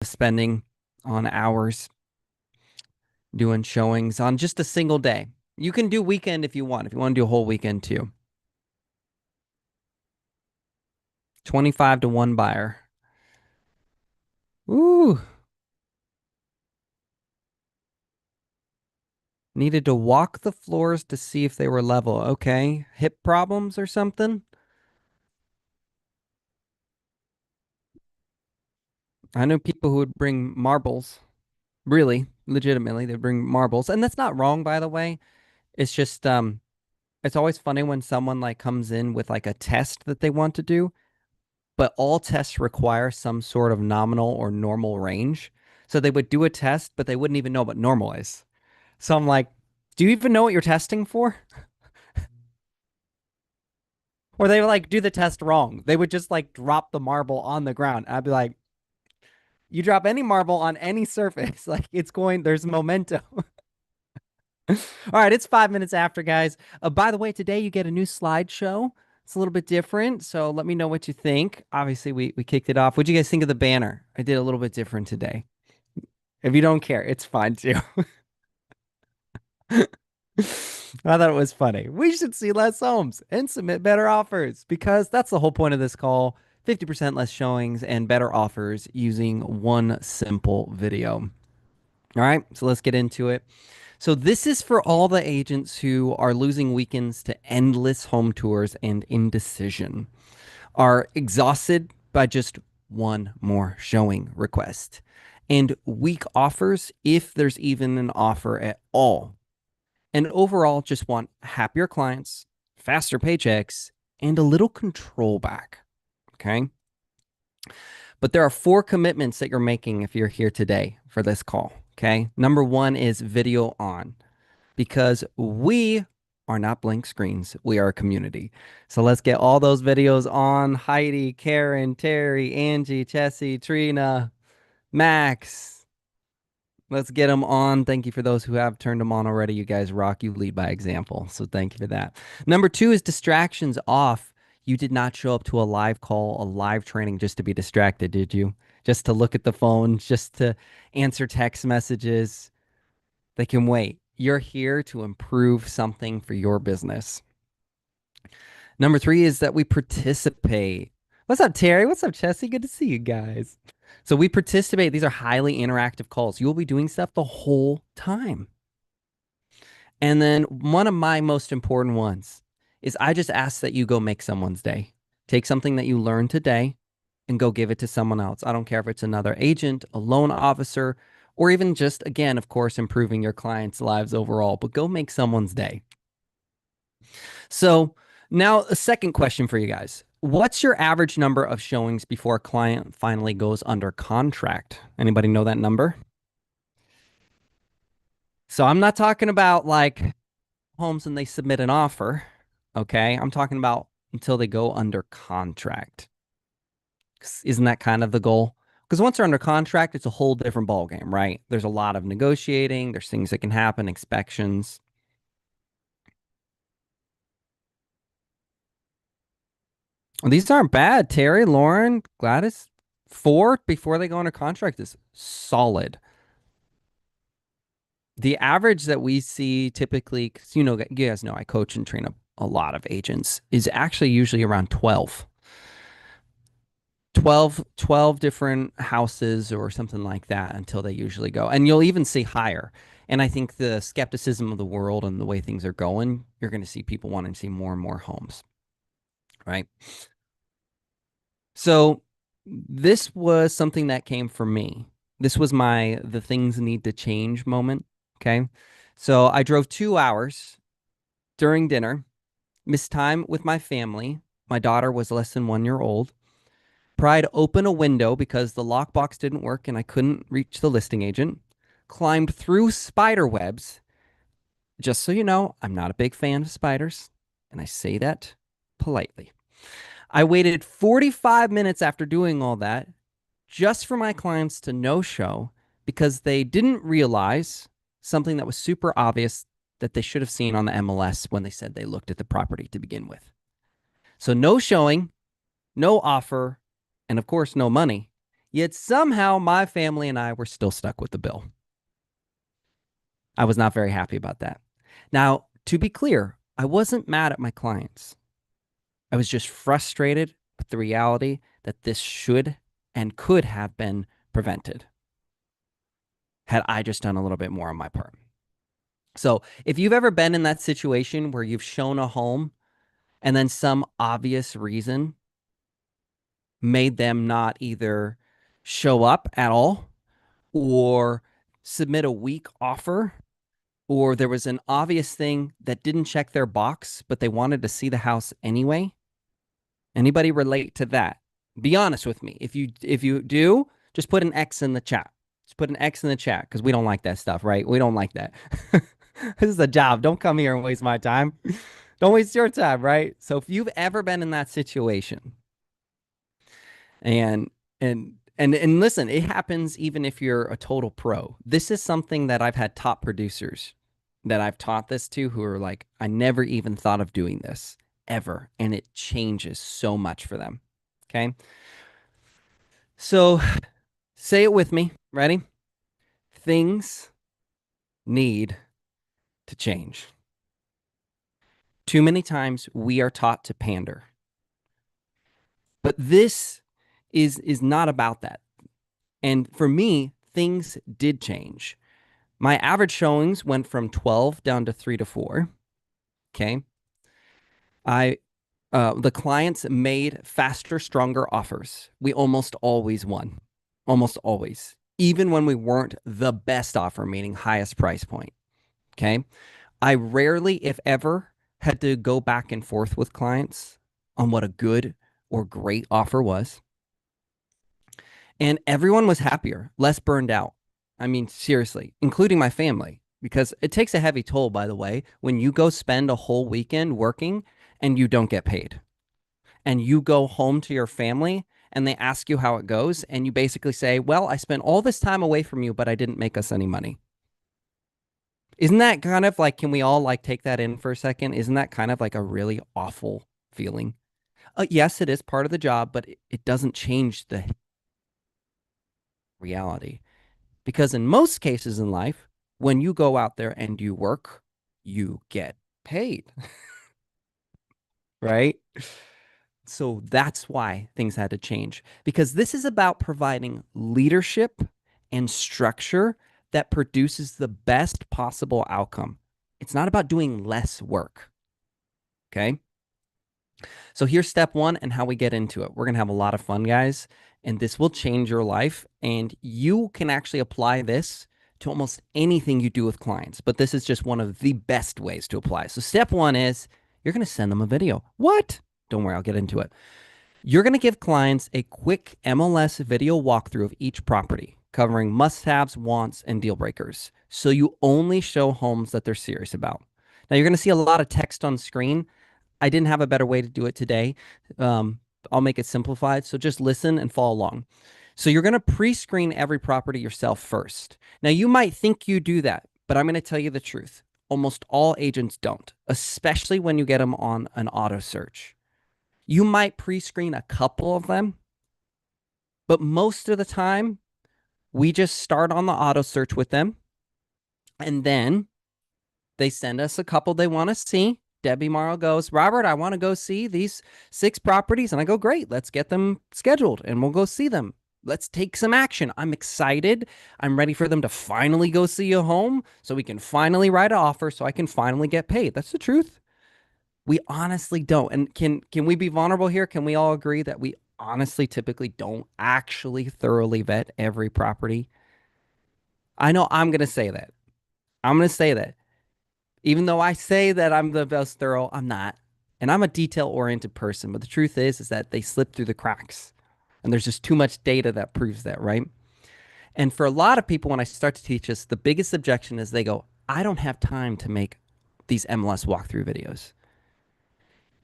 spending on hours doing showings on just a single day. You can do weekend if you want. If you want to do a whole weekend too. 25 to one buyer. Ooh, needed to walk the floors to see if they were level. Okay. Hip problems or something? I know people who would bring marbles. Really, legitimately, they'd bring marbles. And that's not wrong, by the way. It's just it's always funny when someone like comes in with like a test that they want to do, but all tests require some sort of nominal or normal range. So they would do a test, but they wouldn't even know what normal is. So I'm like, do you even know what you're testing for? Or they would like do the test wrong. They would just like drop the marble on the ground. I'd be like, you drop any marble on any surface, like it's going, there's momentum. All right, it's 5 minutes after, guys. By the way, today you get a new slideshow. It's a little bit different, so let me know what you think. Obviously, we kicked it off. What'd you guys think of the banner? I did a little bit different today. If you don't care, it's fine too. I thought it was funny. We should see less homes and submit better offers because that's the whole point of this call. 50% less showings and better offers using one simple video. All right, so let's get into it. So this is for all the agents who are losing weekends to endless home tours and indecision, are exhausted by just one more showing request, and weak offers if there's even an offer at all, and overall just want happier clients, faster paychecks, and a little control back. Okay. But there are four commitments that you're making if you're here today for this call. Okay. Number one is video on, because we are not blank screens. We are a community. So let's get all those videos on. Heidi, Karen, Terry, Angie, Chessie, Trina, Max. Let's get them on. Thank you for those who have turned them on already. You guys rock. You lead by example. So thank you for that. Number two is distractions off. You did not show up to a live call, a live training just to be distracted, did you? Just to look at the phone, just to answer text messages. They can wait. You're here to improve something for your business. Number three is that we participate. What's up, Terry? What's up, Chessie? Good to see you guys. So we participate. These are highly interactive calls. You will be doing stuff the whole time. And then one of my most important ones is I just ask that you go make someone's day. Take something that you learned today and go give it to someone else. I don't care if it's another agent, a loan officer, or even just, again, of course, improving your clients' lives overall, but go make someone's day. So now a second question for you guys. What's your average number of showings before a client finally goes under contract? Anybody know that number? So I'm not talking about like homes and they submit an offer. Okay. I'm talking about until they go under contract. Isn't that kind of the goal? Because once they're under contract, it's a whole different ballgame, right? There's a lot of negotiating, there's things that can happen, inspections. These aren't bad. Terry, Lauren, Gladys, four before they go under contract is solid. The average that we see typically, because you guys know I coach and train a lot of agents, is actually usually around 12. 12 different houses or something like that until they usually go. And you'll even see higher. And I think the skepticism of the world and the way things are going, you're going to see people wanting to see more and more homes, right? So this was something that came from me. This was my the things need to change moment. Okay. So I drove 2 hours during dinner, missed time with my family. My daughter was less than 1 year old. Pried open a window because the lockbox didn't work and I couldn't reach the listing agent. Climbed through spider webs. Just so you know, I'm not a big fan of spiders, and I say that politely. I waited 45 minutes after doing all that just for my clients to no show because they didn't realize something that was super obvious that they should have seen on the MLS when they said they looked at the property to begin with. So, no showing, no offer, and of course, no money Yet somehow my family and I were still stuck with the bill. I was not very happy about that. Now, to be clear, I wasn't mad at my clients. I was just frustrated with the reality that this should and could have been prevented had I just done a little bit more on my part. So, if you've ever been in that situation where you've shown a home and then some obvious reason made them not either show up at all or submit a weak offer, or there was an obvious thing that didn't check their box, but they wanted to see the house anyway. Anybody relate to that? Be honest with me. If you do, just put an X in the chat. Just put an X in the chat because we don't like that stuff, right? We don't like that. This is a job. Don't come here and waste my time. Don't waste your time, right? So if you've ever been in that situation, and and listen, it happens even if you're a total pro. This is something that I've had top producers that I've taught this to who are like, I never even thought of doing this ever. And it changes so much for them. Okay. So say it with me. Ready? Things need to change. Too many times we are taught to pander. But this is not about that. And for me, things did change. My average showings went from 12 down to 3 to 4. Okay. I the clients made faster, stronger offers. We almost always won. Almost always. Even when we weren't the best offer, meaning highest price point. Okay. I rarely, if ever, had to go back and forth with clients on what a good or great offer was. And everyone was happier, less burned out. I mean, seriously, including my family, because it takes a heavy toll, by the way, when you go spend a whole weekend working and you don't get paid. And you go home to your family and they ask you how it goes. And you basically say, well, I spent all this time away from you, but I didn't make us any money. Isn't that kind of like, can we all like take that in for a second? Isn't that kind of like a really awful feeling? Yes, it is part of the job, but it doesn't change the reality. Because in most cases in life, when you go out there and you work, you get paid, right? So that's why things had to change because this is about providing leadership and structure that produces the best possible outcome. It's not about doing less work. Okay. So here's step one and how we get into it. We're going to have a lot of fun, guys, and this will change your life. And you can actually apply this to almost anything you do with clients, but this is just one of the best ways to apply. So step one is you're going to send them a video. What? Don't worry, I'll get into it. You're going to give clients a quick MLS video walkthrough of each property, covering must-haves, wants, and deal breakers. So you only show homes that they're serious about. Now, you're going to see a lot of text on screen. I didn't have a better way to do it today. I'll make it simplified. So just listen and follow along. So you're going to pre-screen every property yourself first. Now, you might think you do that, but I'm going to tell you the truth. Almost all agents don't, especially when you get them on an auto search. You might pre-screen a couple of them, but most of the time, we just start on the auto search with them, and then they send us a couple they want to see. Debbie Morrow goes, Robert, I want to go see these 6 properties. And I go, great, let's get them scheduled and we'll go see them. Let's take some action. I'm excited. I'm ready for them to finally go see a home so we can finally write an offer so I can finally get paid. That's the truth. We honestly don't. And can we be vulnerable here? Can we all agree that we honestly typically don't actually thoroughly vet every property? I know I'm going to say that. I'm going to say that. Even though I say that I'm the best thorough, I'm not. And I'm a detail-oriented person, but the truth is that they slip through the cracks. And there's just too much data that proves that, right? And for a lot of people, when I start to teach this, the biggest objection is they go, I don't have time to make these MLS walkthrough videos.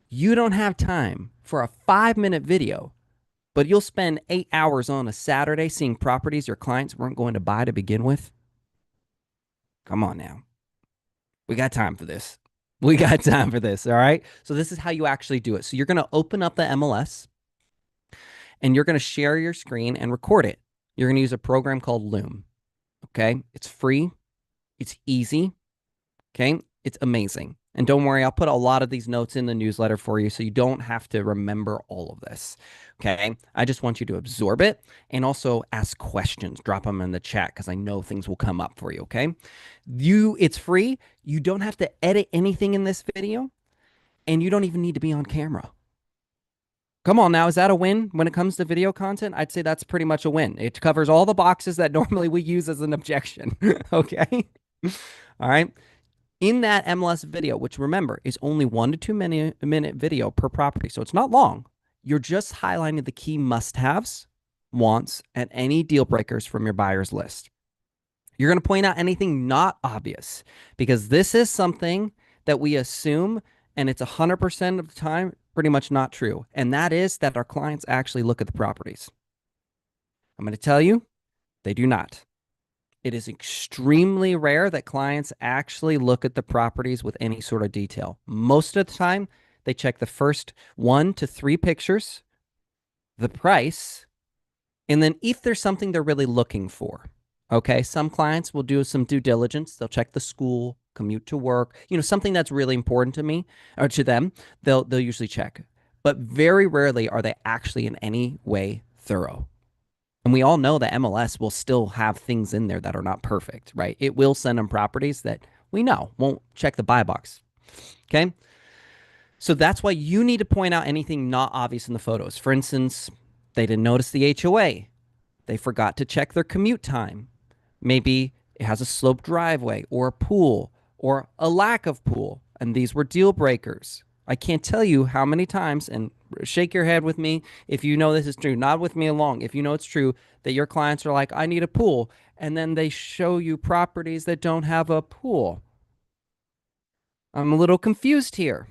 You don't have time for a 5-minute video, but you'll spend 8 hours on a Saturday seeing properties your clients weren't going to buy to begin with. Come on now. We got time for this. We got time for this. All right. So this is how you actually do it. So you're going to open up the MLS and you're going to share your screen and record it. You're going to use a program called Loom. Okay. It's free. It's easy. Okay. It's amazing. And don't worry, I'll put a lot of these notes in the newsletter for you so you don't have to remember all of this. Okay. I just want you to absorb it and also ask questions. Drop them in the chat because I know things will come up for you. Okay. It's free. You don't have to edit anything in this video, and you don't even need to be on camera. Come on now, is that a win when it comes to video content? I'd say that's pretty much a win. It covers all the boxes that normally we use as an objection. Okay. All right. In that MLS video, which remember is only 1 to 2 minute video per property, so it's not long, you're just highlighting the key must-haves, wants, and any deal breakers from your buyer's list. You're going to point out anything not obvious because this is something that we assume, and it's 100% of the time pretty much not true. And that is that our clients actually look at the properties. I'm going to tell you, they do not. It is extremely rare that clients actually look at the properties with any sort of detail. Most of the time, they check the first 1 to 3 pictures, the price, and then if there's something they're really looking for. Okay, some clients will do some due diligence. They'll check the school, commute to work, something that's really important to me or to them. They'll usually check, but very rarely are they actually in any way thorough. And we all know that MLS will still have things in there that are not perfect, right? It will send them properties that we know won't check the buy box. Okay, so that's why you need to point out anything not obvious in the photos. For instance, they didn't notice the HOA. They forgot to check their commute time. Maybe it has a sloped driveway or a pool or a lack of pool. And these were deal breakers. I can't tell you how many times, and shake your head with me if you know this is true, nod with me along if you know it's true, that your clients are like, I need a pool. And then they show you properties that don't have a pool. I'm a little confused here,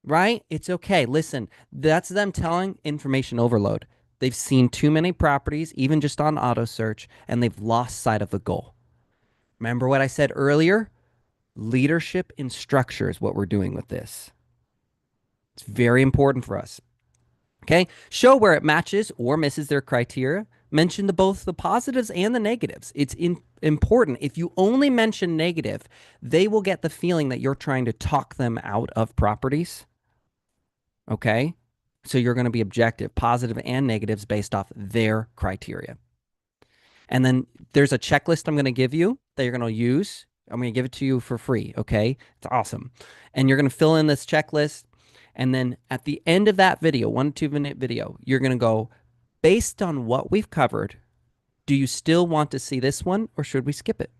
right? It's okay. Listen, that's them telling information overload. They've seen too many properties, even just on auto search, and they've lost sight of the goal. Remember what I said earlier? Leadership in structure is what we're doing with this. It's very important for us. Okay. Show where it matches or misses their criteria. Mention both the positives and the negatives. It's important. If you only mention negative, they will get the feeling that you're trying to talk them out of properties. Okay. So you're going to be objective, positive and negatives based off their criteria. And then there's a checklist I'm going to give you that you're going to use. I'm going to give it to you for free. Okay. It's awesome. And you're going to fill in this checklist. And then at the end of that video, 1 to 2 minute video, you're going to go, based on what we've covered, do you still want to see this one or should we skip it?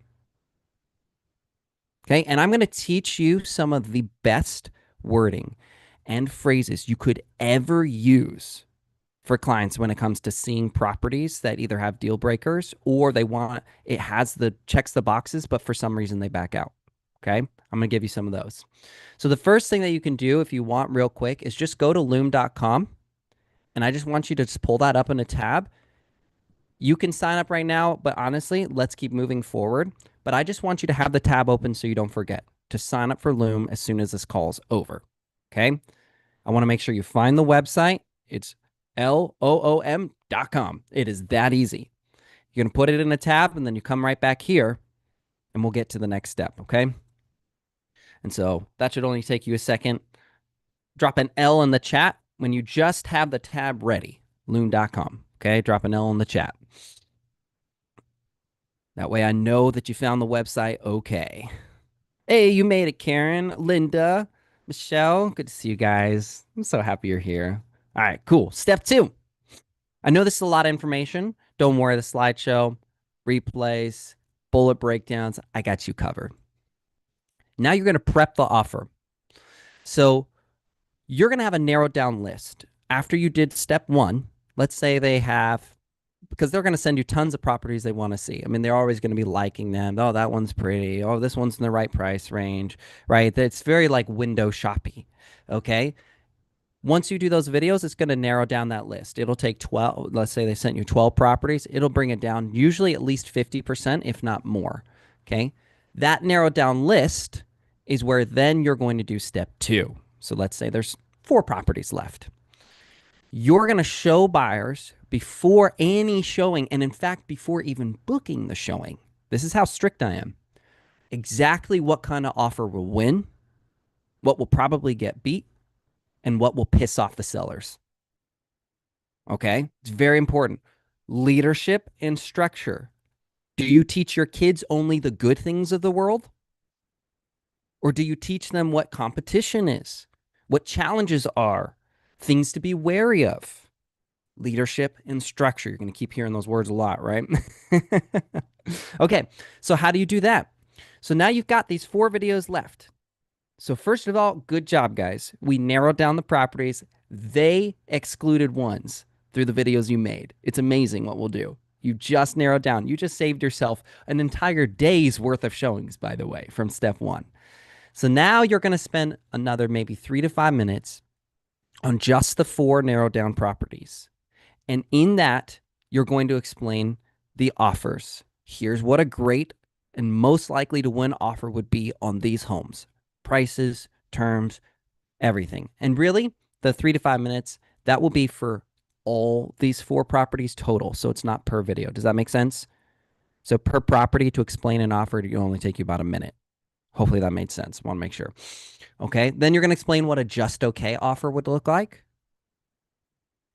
Okay. And I'm going to teach you some of the best wording and phrases you could ever use for clients when it comes to seeing properties that either have deal breakers or checks the boxes, but for some reason they back out. Okay. I'm going to give you some of those. So the first thing that you can do if you want real quick is just go to loom.com. And I just want you to just pull that up in a tab. You can sign up right now, but honestly, let's keep moving forward. But I just want you to have the tab open so you don't forget to sign up for Loom as soon as this call's over. Okay. I want to make sure you find the website. It's loom.com. It is that easy. You're going to put it in a tab and then you come right back here and we'll get to the next step. Okay. And so that should only take you a second. Drop an L in the chat when you just have the tab ready. Loom.com. Okay. Drop an L in the chat. That way I know that you found the website. Okay. Hey, you made it, Karen, Linda, Michelle. Good to see you guys. I'm so happy you're here. All right, cool. Step 2. I know this is a lot of information. Don't worry, the slideshow, replays, bullet breakdowns, I got you covered. Now you're going to prep the offer. So you're going to have a narrowed down list. After you did step 1, let's say they have, because they're going to send you tons of properties they want to see. I mean, they're always going to be liking them. Oh, that one's pretty. Oh, this one's in the right price range, right? It's very like window shoppy, okay? Once you do those videos, it's going to narrow down that list. It'll take 12, let's say they sent you 12 properties. It'll bring it down usually at least 50%, if not more, okay? That narrowed down list is where then you're going to do step 2. So let's say there's 4 properties left. You're going to show buyers before any showing, and in fact, before even booking the showing. This is how strict I am. Exactly what kind of offer will win, what will probably get beat, and what will piss off the sellers. Okay? It's very important. Leadership and structure. Do you teach your kids only the good things of the world? Or do you teach them what competition is, what challenges are, things to be wary of? Leadership and structure. You're going to keep hearing those words a lot, right? Okay, so how do you do that? So now you've got these 4 videos left. So first of all, good job, guys. We narrowed down the properties. They excluded ones through the videos you made. It's amazing what we'll do. You just narrowed down. You just saved yourself an entire day's worth of showings, by the way, from step 1. So now you're going to spend another maybe 3 to 5 minutes on just the 4 narrowed down properties. And in that, you're going to explain the offers. Here's what a great and most likely to win offer would be on these homes: prices, terms, everything. And really, the 3 to 5 minutes, that will be for all these 4 properties total. So it's not per video. Does that make sense? So per property to explain an offer, it'll only take you about a minute. Hopefully that made sense. Want to make sure. Okay. Then you're going to explain what a just okay offer would look like.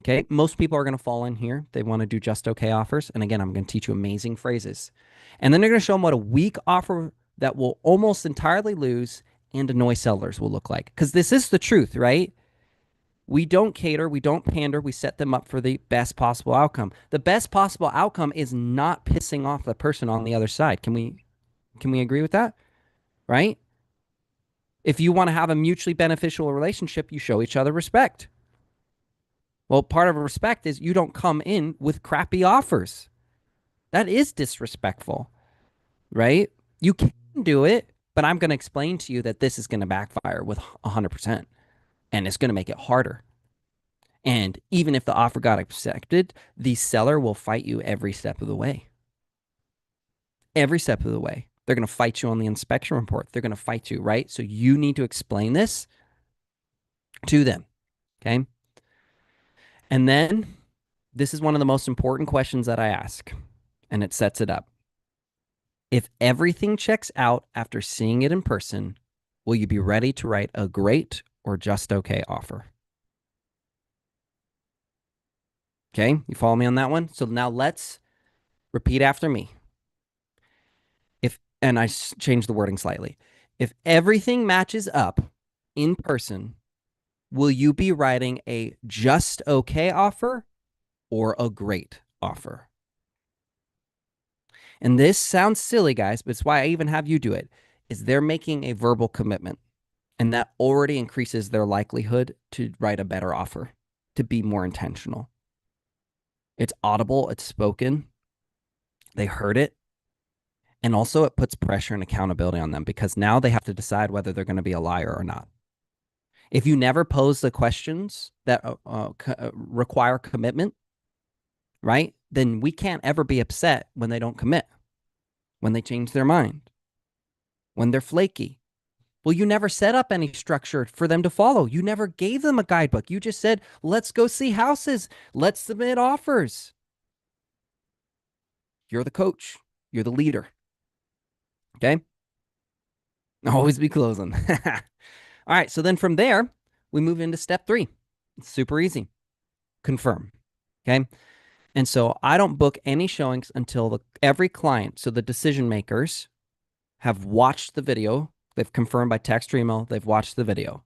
Okay. Most people are going to fall in here. They want to do just okay offers. And again, I'm going to teach you amazing phrases. And then you're going to show them what a weak offer that will almost entirely lose and annoy sellers will look like. Because this is the truth, right? We don't cater, we don't pander, we set them up for the best possible outcome. The best possible outcome is not pissing off the person on the other side. Can we agree with that? Right? If you want to have a mutually beneficial relationship, you show each other respect. Well, part of respect is you don't come in with crappy offers. That is disrespectful, right? You can do it, but I'm going to explain to you that this is going to backfire with 100%, and it's going to make it harder. And even if the offer got accepted, the seller will fight you every step of the way. Every step of the way. They're going to fight you on the inspection report. They're going to fight you, right? So you need to explain this to them, okay? And then this is one of the most important questions that I ask, and it sets it up. If everything checks out after seeing it in person, will you be ready to write a great or just okay offer? Okay, you follow me on that one? So now let's repeat after me. And I changed the wording slightly. If everything matches up in person, will you be writing a just okay offer or a great offer? And this sounds silly, guys, but it's why I even have you do it, is they're making a verbal commitment. And that already increases their likelihood to write a better offer, to be more intentional. It's audible, it's spoken, they heard it. And also it puts pressure and accountability on them because now they have to decide whether they're going to be a liar or not. If you never pose the questions that require commitment, right, then we can't ever be upset when they don't commit, when they change their mind, when they're flaky. Well, you never set up any structure for them to follow. You never gave them a guidebook. You just said, let's go see houses. Let's submit offers. You're the coach. You're the leader. Okay? Always be closing. All right. So then from there, we move into step 3. It's super easy. Confirm. Okay? And so I don't book any showings until every client, so the decision makers, have watched the video. They've confirmed by text or email. They've watched the video.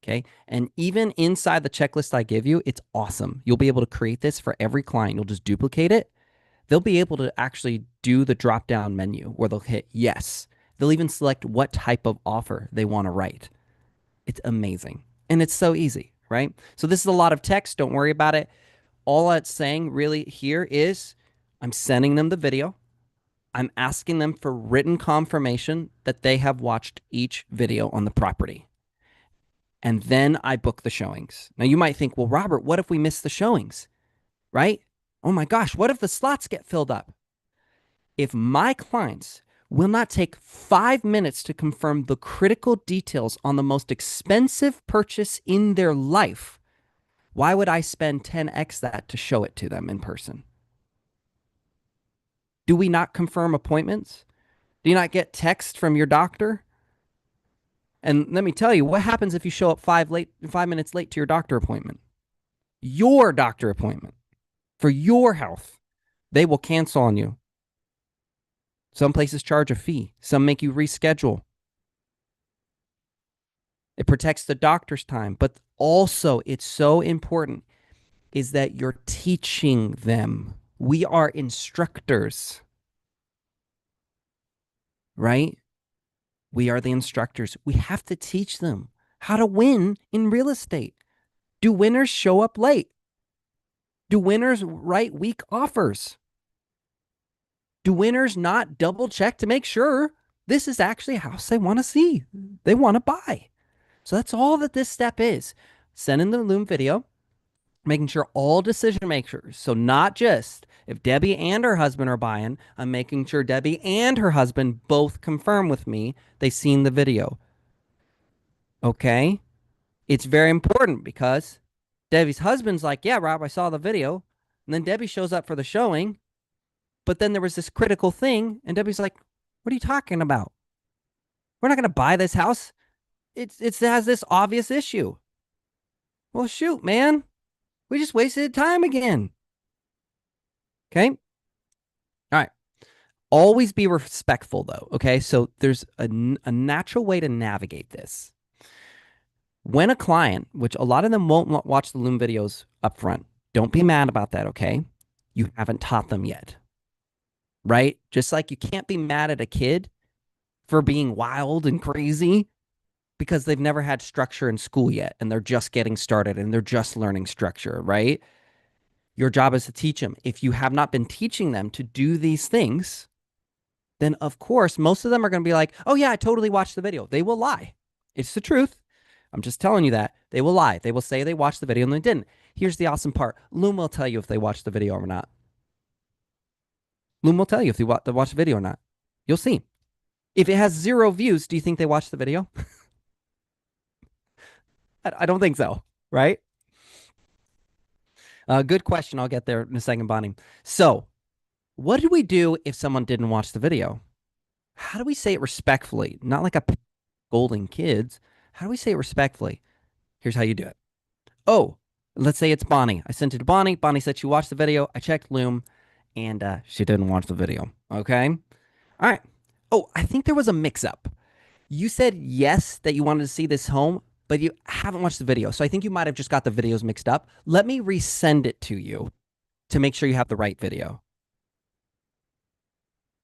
Okay. And even inside the checklist I give you, it's awesome. You'll be able to create this for every client. You'll just duplicate it. They'll be able to actually do the drop down menu where they'll hit yes. They'll even select what type of offer they want to write. It's amazing. And it's so easy, right? So this is a lot of text. Don't worry about it. All it's saying really here is I'm sending them the video. I'm asking them for written confirmation that they have watched each video on the property. And then I book the showings. Now you might think, well, Robert, what if we miss the showings, right? Oh my gosh, what if the slots get filled up? If my clients will not take 5 minutes to confirm the critical details on the most expensive purchase in their life, Why would I spend 10x that to show it to them in person? Do we not confirm appointments? Do you not get text from your doctor? And let me tell you, what happens if you show up 5 minutes late to your doctor appointment? Your doctor appointment for your health. They will cancel on you. Some places charge a fee. Some make you reschedule. It protects the doctor's time, but also it's so important is that you're teaching them. We are instructors, right? We are the instructors. We have to teach them how to win in real estate. Do winners show up late? Do winners write weak offers? Do winners not double check to make sure this is actually a house they want to see, they want to buy? So that's all that this step is. Send in the Loom video, making sure all decision makers, so not just if Debbie and her husband are buying, I'm making sure Debbie and her husband both confirm with me they've seen the video. Okay? It's very important because Debbie's husband's like, yeah, Rob, I saw the video. And then Debbie shows up for the showing. But then there was this critical thing. And Debbie's like, what are you talking about? We're not going to buy this house. It has this obvious issue. Well, shoot, man. We just wasted time again. Okay. All right. Always be respectful, though. Okay. So there's a natural way to navigate this. When a client, which a lot of them won't watch the Loom videos up front, don't be mad about that. Okay. You haven't taught them yet. Right. Just like you can't be mad at a kid for being wild and crazy because they've never had structure in school yet and they're just getting started and they're just learning structure, right? Your job is to teach them. If you have not been teaching them to do these things, then of course, most of them are going to be like, oh yeah, I totally watched the video. They will lie. It's the truth. I'm just telling you that. They will lie. They will say they watched the video and they didn't. Here's the awesome part. Loom will tell you if they watched the video or not. Loom will tell you if they watched the video or not. You'll see. If it has 0 views, do you think they watched the video? I don't think so, right? Good question. I'll get there in a second, Bonnie. So, what do we do if someone didn't watch the video? How do we say it respectfully? Not like a scolding kids. How do we say it respectfully? Here's how you do it. Oh, let's say it's Bonnie. I sent it to Bonnie. Bonnie said she watched the video. I checked Loom, and she didn't watch the video. Okay. All right. Oh, I think there was a mix-up. You said yes that you wanted to see this home, but you haven't watched the video. So I think you might have just got the videos mixed up. Let me resend it to you to make sure you have the right video.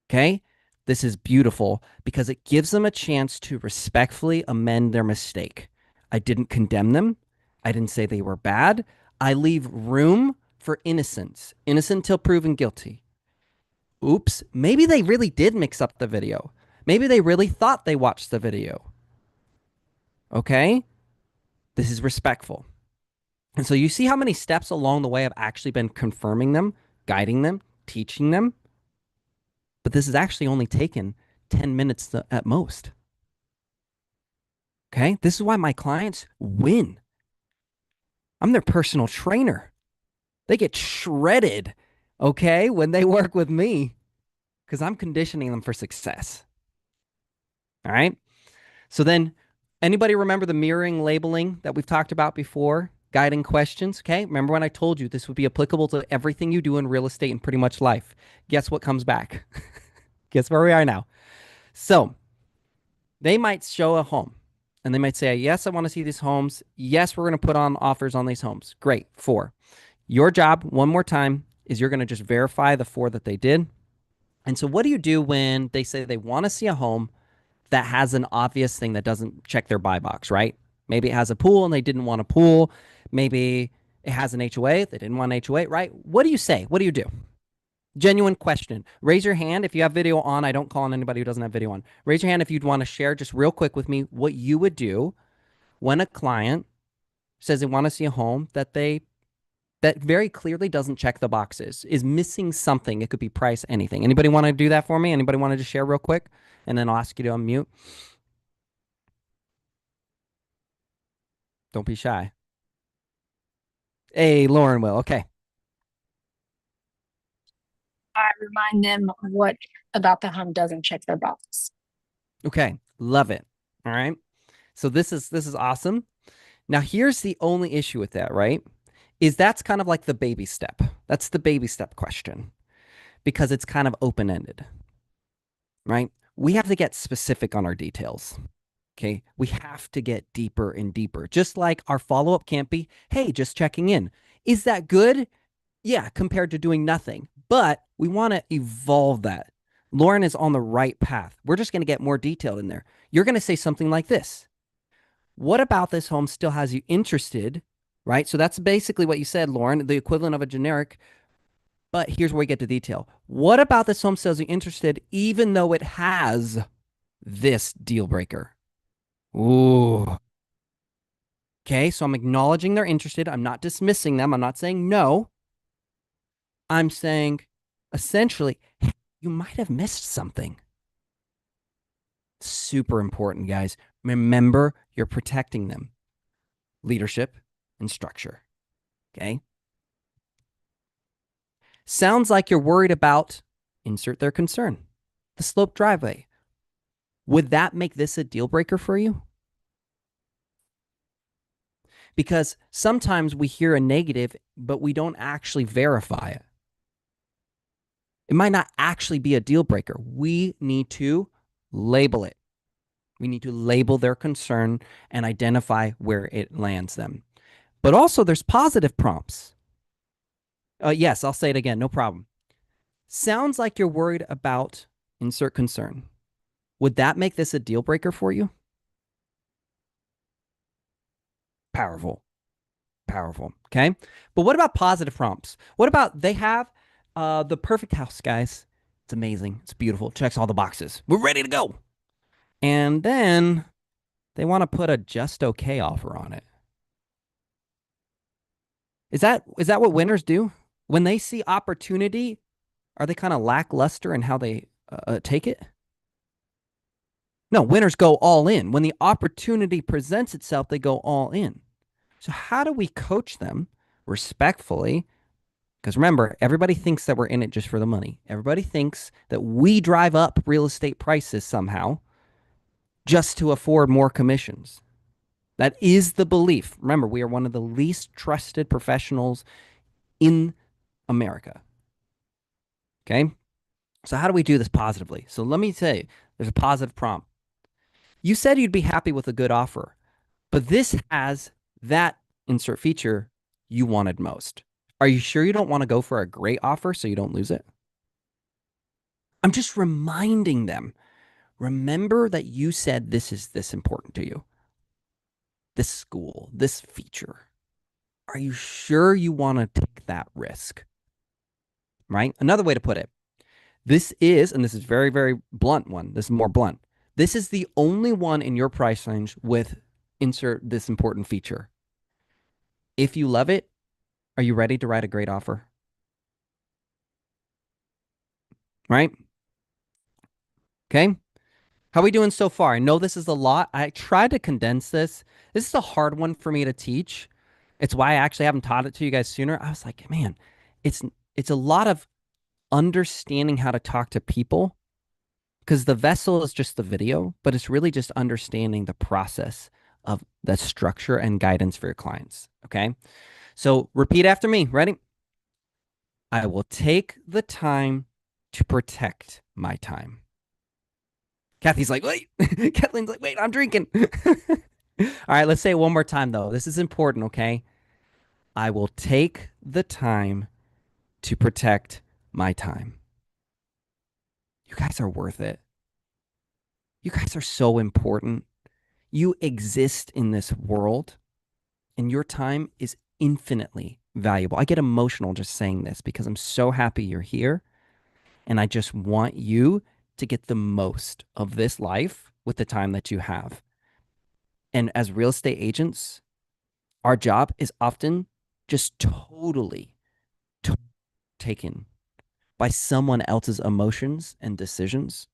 Okay? This is beautiful because it gives them a chance to respectfully amend their mistake. I didn't condemn them. I didn't say they were bad. I leave room for innocence. Innocent till proven guilty. Oops, maybe they really did mix up the video. Maybe they really thought they watched the video. Okay? This is respectful. And so you see how many steps along the way I've actually been confirming them, guiding them, teaching them. But this has actually only taken 10 minutes at most. Okay? This is why my clients win. I'm their personal trainer. They get shredded, okay, when they work with me because I'm conditioning them for success. All right? So then, anybody remember the mirroring labeling that we've talked about before? Guiding questions, okay? Remember when I told you this would be applicable to everything you do in real estate and pretty much life? Guess what comes back? Guess where we are now? So, they might show a home and they might say, yes, I want to see these homes. Yes, we're going to put on offers on these homes. Great. 4. Your job, one more time, is you're going to just verify the 4 that they did. And so what do you do when they say they want to see a home that has an obvious thing that doesn't check their buy box, right? Maybe it has a pool and they didn't want a pool. Maybe it has an HOA. They didn't want an HOA, right? What do you say? What do you do? Genuine question. Raise your hand if you have video on. I don't call on anybody who doesn't have video on. Raise your hand if you'd want to share just real quick with me what you would do when a client says they want to see a home that very clearly doesn't check the boxes, is missing something. It could be price, anything. Anybody want to do that for me? Anybody want to just share real quick? And then I'll ask you to unmute. Don't be shy. Hey, Lauren will. Okay. I remind them what about the home doesn't check their box. Okay. Love it. All right. So this is awesome. Now here's the only issue with that, right? Is that's kind of like the baby step. That's the baby step question because it's kind of open-ended, right? We have to get specific on our details. Okay. We have to get deeper and deeper. Just like our follow-up can't be, hey, just checking in. Is that good? Yeah, compared to doing nothing. But we want to evolve that. Lauren is on the right path. We're just going to get more detailed in there. You're going to say something like this. What about this home still has you interested? Right? So that's basically what you said, Lauren, the equivalent of a generic. But here's where we get to detail. What about this home still has you interested, even though it has this deal breaker? Ooh. Okay. So I'm acknowledging they're interested. I'm not dismissing them. I'm not saying no. I'm saying essentially, hey, you might have missed something. Super important, guys. Remember, you're protecting them. Leadership and structure. Okay. Sounds like you're worried about insert their concern. The sloped driveway. Would that make this a deal breaker for you? Because sometimes we hear a negative, but we don't actually verify it. It might not actually be a deal breaker. We need to label it. We need to label their concern and identify where it lands them. But also, there's positive prompts. Yes, I'll say it again. No problem. Sounds like you're worried about insert concern. Would that make this a deal breaker for you? Powerful. Powerful. Okay. But what about positive prompts? What about they have the perfect house, guys? It's amazing. It's beautiful. It checks all the boxes. We're ready to go. And then they want to put a just okay offer on it. Is that what winners do? When they see opportunity, are they kind of lackluster in how they take it? No, winners go all in. When the opportunity presents itself, they go all in. So how do we coach them respectfully? Because remember, everybody thinks that we're in it just for the money. Everybody thinks that we drive up real estate prices somehow just to afford more commissions. That is the belief. Remember, we are one of the least trusted professionals in America. Okay. So, how do we do this positively? So, let me say there's a positive prompt. You said you'd be happy with a good offer, but this has that insert feature you wanted most. Are you sure you don't want to go for a great offer so you don't lose it? I'm just reminding them. Remember that you said this is this important to you. This school, this feature. Are you sure you want to take that risk? Right? Another way to put it. This is, and this is very, very blunt one. This is more blunt. This is the only one in your price range with insert this important feature. If you love it, are you ready to write a great offer? Right? Okay. How are we doing so far? I know this is a lot. I tried to condense this. This is a hard one for me to teach. It's why I actually haven't taught it to you guys sooner. I was like, man, it's it's a lot of understanding how to talk to people because the vessel is just the video, but it's really just understanding the process of the structure and guidance for your clients. Okay. So repeat after me. Ready? I will take the time to protect my time. Kathy's like, wait. Kathleen's like, wait, I'm drinking. All right, let's say it one more time, though. This is important, okay? I will take the time to protect my time. You guys are worth it. You guys are so important. You exist in this world, and your time is infinitely valuable. I get emotional just saying this because I'm so happy you're here. And I just want you to get the most of this life with the time that you have. And as real estate agents, our job is often just totally taken by someone else's emotions and decisions,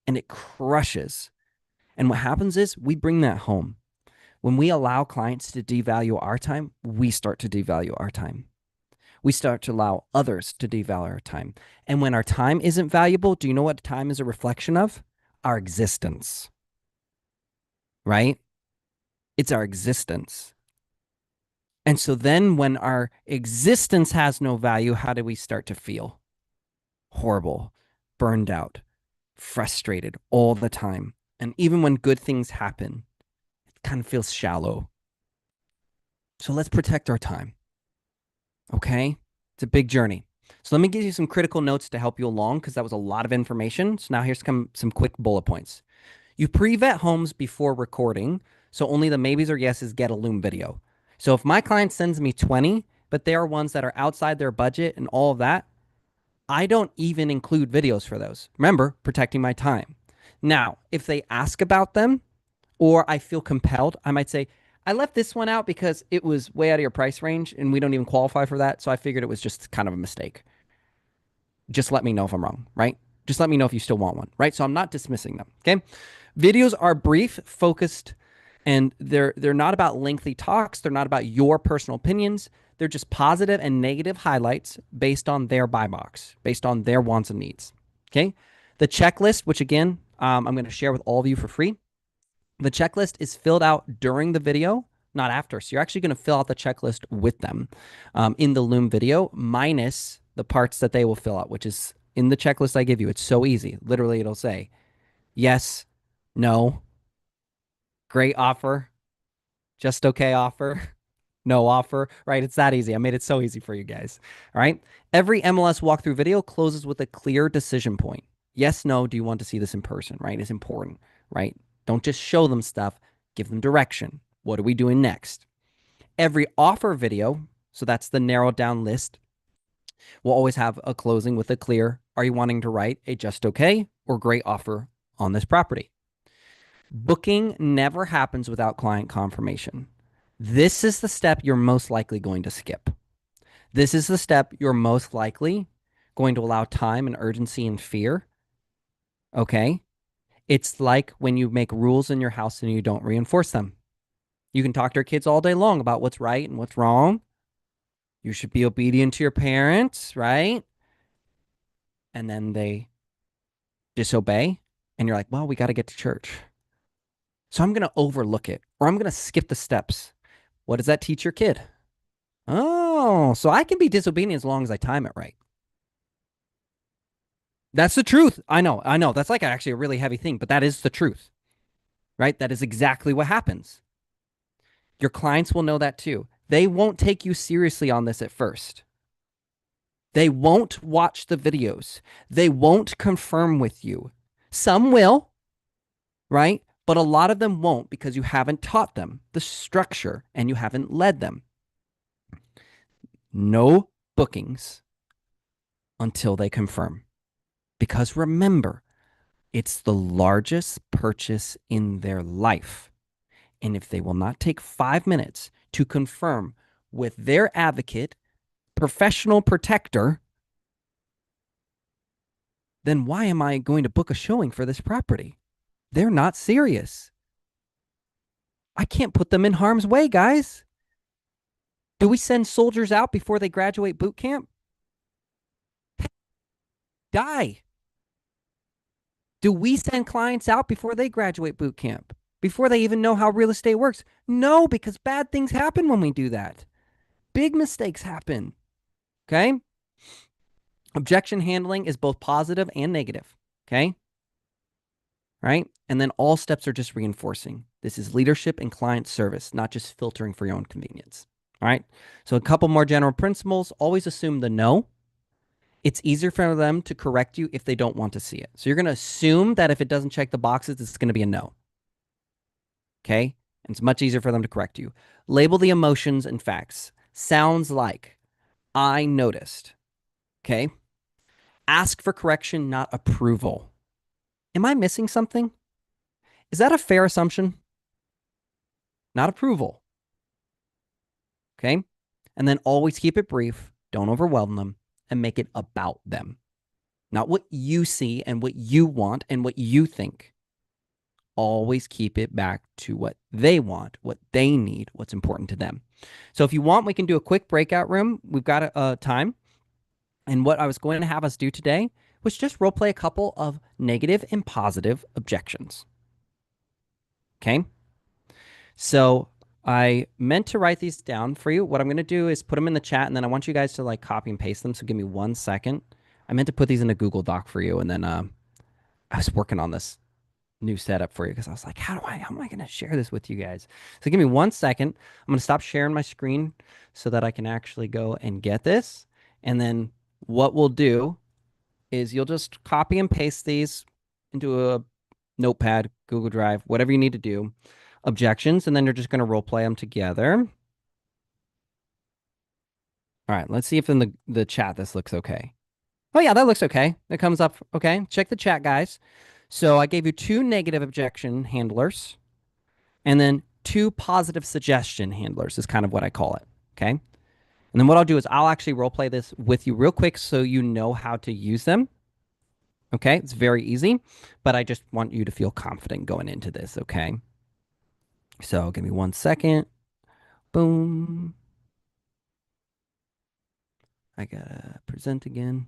and it crushes. And what happens is we bring that home. When we allow clients to devalue our time, we start to devalue our time. We start to allow others to devalue our time. And when our time isn't valuable, do you know what time is a reflection of? Our existence, right? It's our existence. And so then when our existence has no value, how do we start to feel? Horrible, burned out, frustrated all the time. And even when good things happen, it kind of feels shallow. So let's protect our time. Okay. It's a big journey. So let me give you some critical notes to help you along because that was a lot of information. So now here's some quick bullet points. You pre-vet homes before recording, so only the maybes or yeses get a Loom video. So if my client sends me 20, but they are ones that are outside their budget and all of that, I don't even include videos for those. Remember, protecting my time. Now, if they ask about them or I feel compelled, I might say, I left this one out because it was way out of your price range and we don't even qualify for that. So I figured it was just kind of a mistake. Just let me know if I'm wrong, right? Just let me know if you still want one, right? So I'm not dismissing them. Okay. Videos are brief, focused, and they're not about lengthy talks. They're not about your personal opinions. They're just positive and negative highlights based on their buy box, based on their wants and needs. Okay. The checklist, which again, I'm going to share with all of you for free. The checklist is filled out during the video, not after. So you're actually going to fill out the checklist with them in the Loom video, minus the parts that they will fill out, which is in the checklist I give you. It's so easy. Literally, it'll say yes, no, great offer, just okay offer, no offer, right? It's that easy. I made it so easy for you guys. All right. Every MLS walkthrough video closes with a clear decision point. Yes, no, do you want to see this in person, right? It's important, right? Don't just show them stuff, give them direction. What are we doing next? Every offer video, so that's the narrowed down list, will always have a closing with a clear, are you wanting to write a just okay or great offer on this property? Booking never happens without client confirmation. This is the step you're most likely going to skip. This is the step you're most likely going to allow time and urgency and fear. Okay. It's like when you make rules in your house and you don't reinforce them. You can talk to your kids all day long about what's right and what's wrong. You should be obedient to your parents, right? And then they disobey. And you're like, well, we got to get to church. So I'm going to overlook it or I'm going to skip the steps. What does that teach your kid? Oh, so I can be disobedient as long as I time it right. That's the truth. I know. I know. That's like actually a really heavy thing, but that is the truth, right? That is exactly what happens. Your clients will know that too. They won't take you seriously on this at first. They won't watch the videos. They won't confirm with you. Some will, right? But a lot of them won't because you haven't taught them the structure and you haven't led them. No bookings until they confirm. Because remember, it's the largest purchase in their life. And if they will not take 5 minutes to confirm with their advocate, professional protector, then why am I going to book a showing for this property? They're not serious. I can't put them in harm's way, guys. Do we send soldiers out before they graduate boot camp? Die. Do we send clients out before they graduate boot camp? Before they even know how real estate works? No, because bad things happen when we do that. Big mistakes happen. Okay. Objection handling is both positive and negative. Okay. Right. And then all steps are just reinforcing. This is leadership and client service, not just filtering for your own convenience. All right. So a couple more general principles. Always assume the no. It's easier for them to correct you if they don't want to see it. So you're going to assume that if it doesn't check the boxes, it's going to be a no. Okay. And it's much easier for them to correct you. Label the emotions and facts. Sounds like I noticed. Okay. Ask for correction, not approval. Am I missing something? Is that a fair assumption? Not approval. Okay. And then always keep it brief. Don't overwhelm them and make it about them. Not what you see and what you want and what you think. always keep it back to what they want, what they need, what's important to them. So if you want, we can do a quick breakout room. We've got a time. And what I was going to have us do today was just role play a couple of negative and positive objections. Okay. So I meant to write these down for you. What I'm going to do is put them in the chat, and then I want you guys to like copy and paste them. So give me 1 second. I meant to put these in a Google Doc for you, and then I was working on this new setup for you because I was like, how am I going to share this with you guys? So give me 1 second. I'm going to stop sharing my screen so that I can actually go and get this. And then what we'll do is you'll just copy and paste these into a notepad, Google Drive, whatever you need to do, objections, and then you're just going to role play them together. All right, let's see if in the chat this looks okay. Oh, yeah, that looks okay. It comes up okay. Check the chat, guys. So I gave you 2 negative objection handlers and then 2 positive suggestion handlers is kind of what I call it. Okay. And then what I'll do is I'll actually role play this with you real quick so you know how to use them. Okay. It's very easy, but I just want you to feel confident going into this. Okay. So give me 1 second. Boom. I gotta present again.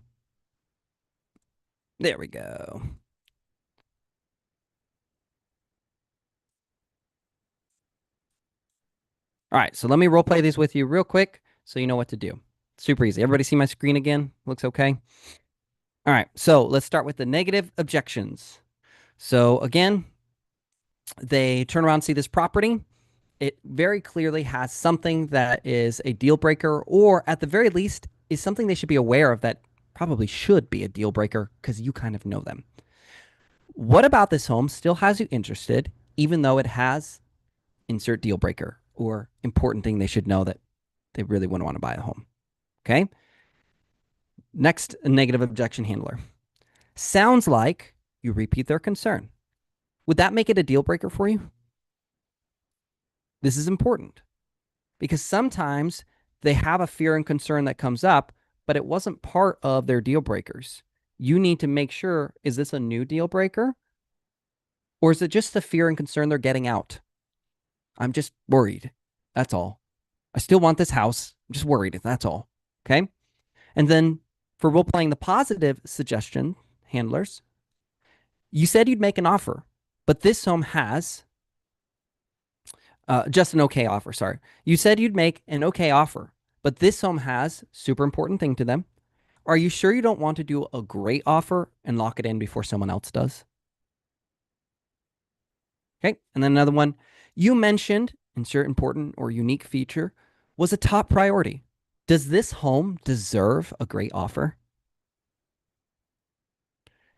There we go. All right, so let me role play these with you real quick so you know what to do. Super easy. Everybody see my screen again? Looks okay? All right, so let's start with the negative objections. So again, they turn around and see this property. It very clearly has something that is a deal breaker, or at the very least, is something they should be aware of that probably should be a deal breaker because you kind of know them. What about this home still has you interested, even though it has insert deal breaker or important thing they should know that they really wouldn't want to buy a home? Okay. Next, a negative objection handler. Sounds like you repeat their concern. Would that make it a deal breaker for you? This is important because sometimes they have a fear and concern that comes up, but it wasn't part of their deal breakers. You need to make sure, is this a new deal breaker or is it just the fear and concern they're getting out? I'm just worried. That's all. I still want this house. I'm just worried. That's all. Okay. And then for role playing the positive suggestion handlers, you said you'd make an offer, but this home has just an okay offer. Sorry. You said you'd make an okay offer, but this home has super important thing to them. Are you sure you don't want to do a great offer and lock it in before someone else does? Okay. And then another one. You mentioned insert important or unique feature was a top priority. Does this home deserve a great offer?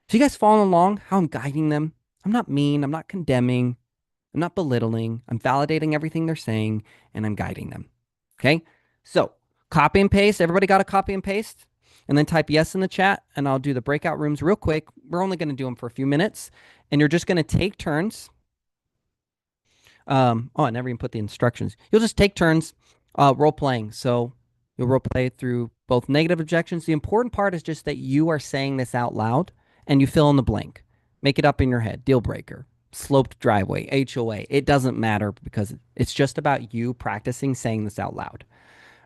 So you guys following along how I'm guiding them? I'm not mean. I'm not condemning. I'm not belittling. I'm validating everything they're saying and I'm guiding them. Okay. So copy and paste. Everybody got a copy and paste? And then type yes in the chat and I'll do the breakout rooms real quick. We're only going to do them for a few minutes and you're just going to take turns. I never even put the instructions. You'll just take turns role playing. So you'll role play through both negative objections. The important part is just that you are saying this out loud and you fill in the blank. Make it up in your head. Deal breaker, sloped driveway, HOA. It doesn't matter because it's just about you practicing saying this out loud.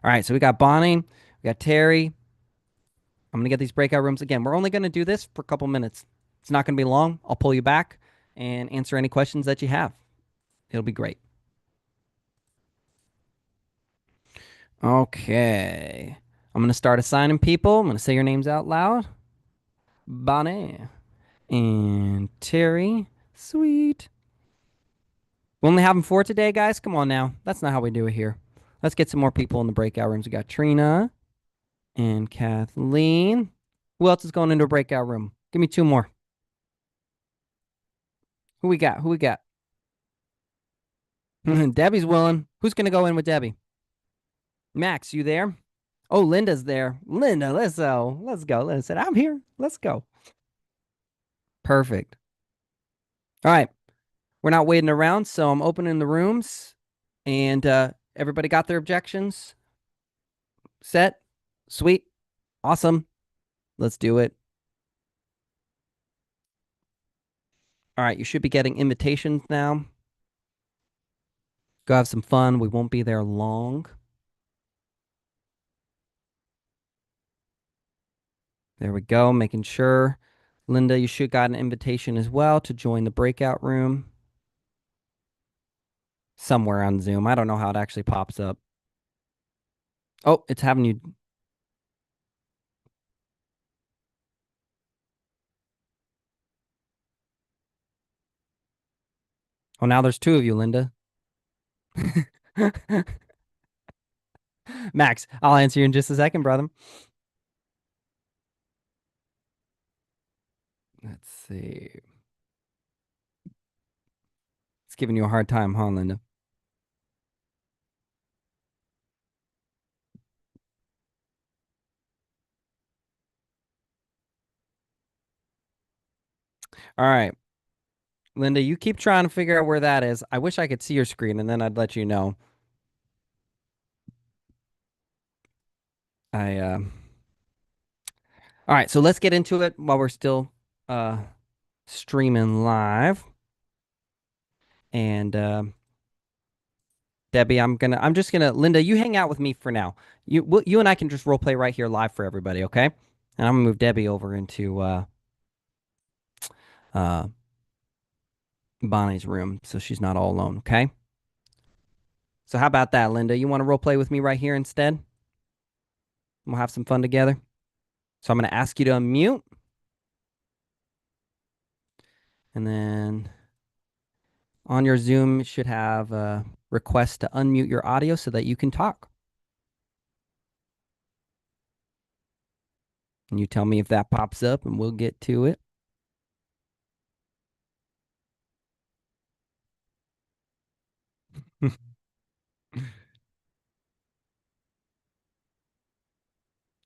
All right, so we got Bonnie, we got Terry. I'm going to get these breakout rooms again. We're only going to do this for a couple minutes. It's not going to be long. I'll pull you back and answer any questions that you have. It'll be great. Okay. I'm going to start assigning people. I'm going to say your names out loud. Bonnie and Terry. Sweet. We only have them 4 today, guys. Come on now. That's not how we do it here. Let's get some more people in the breakout rooms. We got Trina and Kathleen. Who else is going into a breakout room? Give me 2 more. Who we got? Who we got? Debbie's willing. Who's going to go in with Debbie? Max, you there? Oh, Linda's there. Linda, let's go. Let's go. Linda said, I'm here. Let's go. Perfect. All right. We're not waiting around, so I'm opening the rooms. And everybody got their objections set? Sweet. Awesome. Let's do it. All right, you should be getting invitations now. Go have some fun. We won't be there long. There we go, making sure. Linda, you should got an invitation as well to join the breakout room somewhere on Zoom. I don't know how it actually pops up. Oh, it's having you. Oh, now there's two of you, Linda. Max, I'll answer you in just a second, brother. Let's see. It's giving you a hard time, huh, Linda? All right. Linda, you keep trying to figure out where that is. I wish I could see your screen and then I'd let you know. I All right, so let's get into it while we're still uh streaming live. And Debbie, I'm just gonna Linda, you hang out with me for now. You and I can just role play right here live for everybody, okay? And I'm gonna move Debbie over into uh Bonnie's room so she's not all alone, okay? So how about that, Linda? You want to role play with me right here instead? We'll have some fun together. So I'm gonna ask you to unmute, and then on your Zoom, it should have a request to unmute your audio so that you can talk. And you tell me if that pops up, and we'll get to it.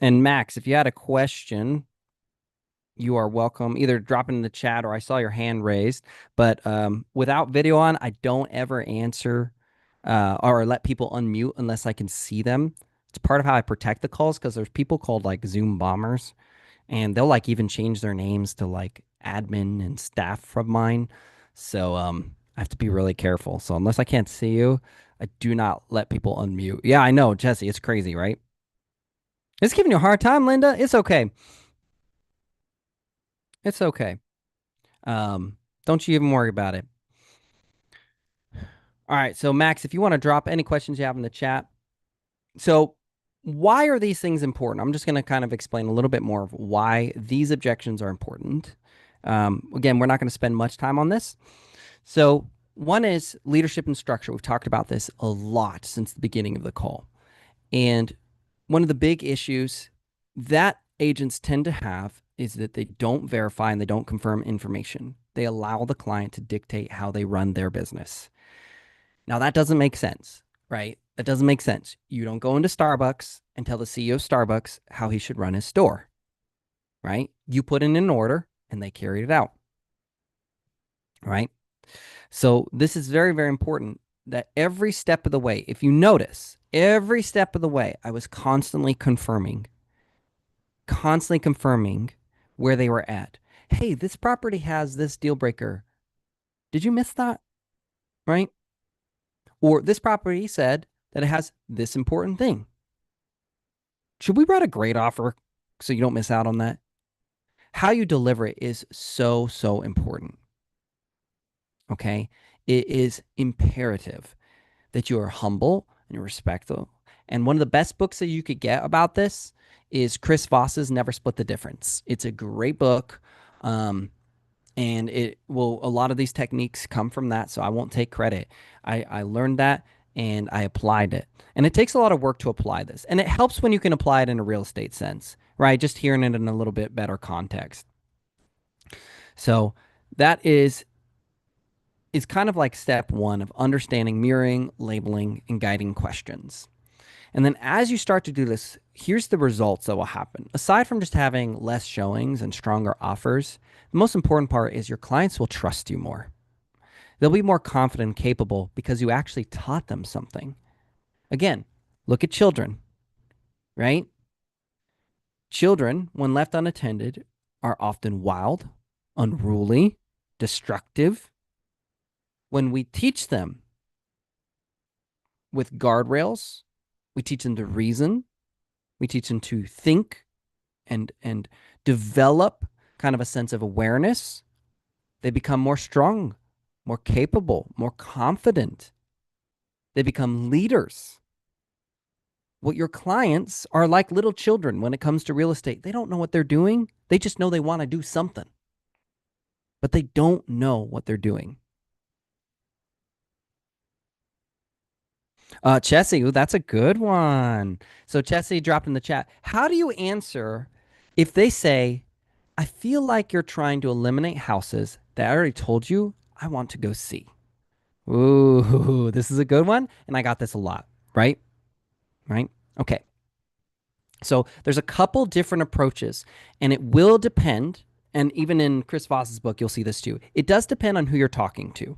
And Max, if you had a question, you are welcome. Either drop it in the chat or I saw your hand raised. But without video on, I don't ever answer or let people unmute unless I can see them. It's part of how I protect the calls because there's people called like Zoom bombers, and they'll like even change their names to like admin and staff from mine. So I have to be really careful. So unless I can't see you, I do not let people unmute. Yeah, I know, Jesse. It's crazy, right? It's giving you a hard time, Linda. It's okay. It's okay. Um, don't you even worry about it. All right. So, Max, if you want to drop any questions you have in the chat. So, why are these things important? I'm just going to kind of explain a little bit more of why these objections are important. Again, we're not going to spend much time on this. So, one is leadership and structure. We've talked about this a lot since the beginning of the call. And one of the big issues that agents tend to have is that they don't verify and they don't confirm information. They allow the client to dictate how they run their business. Now, that doesn't make sense, right? That doesn't make sense. You don't go into Starbucks and tell the CEO of Starbucks how he should run his store, right? You put in an order and they carried it out, right? So, this is very, very important that every step of the way, if you notice, every step of the way, I was constantly confirming where they were at. Hey, this property has this deal breaker. Did you miss that? Right? Or this property said that it has this important thing. Should we write a great offer so you don't miss out on that? How you deliver it is so, so important. Okay. It is imperative that you are humble and you're respectful. And one of the best books that you could get about this is Chris Voss's Never Split the Difference. It's a great book. And it will, a lot of these techniques come from that. So I won't take credit. I learned that and I applied it. And it takes a lot of work to apply this. And it helps when you can apply it in a real estate sense, right? Just hearing it in a little bit better context. So that is kind of like step one of understanding mirroring, labeling, and guiding questions. And then as you start to do this, here's the results that will happen. Aside from just having less showings and stronger offers, the most important part is your clients will trust you more. They'll be more confident and capable because you actually taught them something. Again, look at children, right? Children, when left unattended, are often wild, unruly, destructive. When we teach them with guardrails, we teach them to reason, we teach them to think and develop kind of a sense of awareness. They become more strong, more capable, more confident. They become leaders. What your clients are like little children when it comes to real estate. They don't know what they're doing. They just know they want to do something, but they don't know what they're doing. Chessie, ooh, that's a good one. So Chessie dropped in the chat. How do you answer if they say, I feel like you're trying to eliminate houses that I already told you I want to go see? Ooh, this is a good one. And I got this a lot, right? Right? Okay. So there's a couple different approaches, and it will depend. And even in Chris Voss's book, you'll see this too. It does depend on who you're talking to.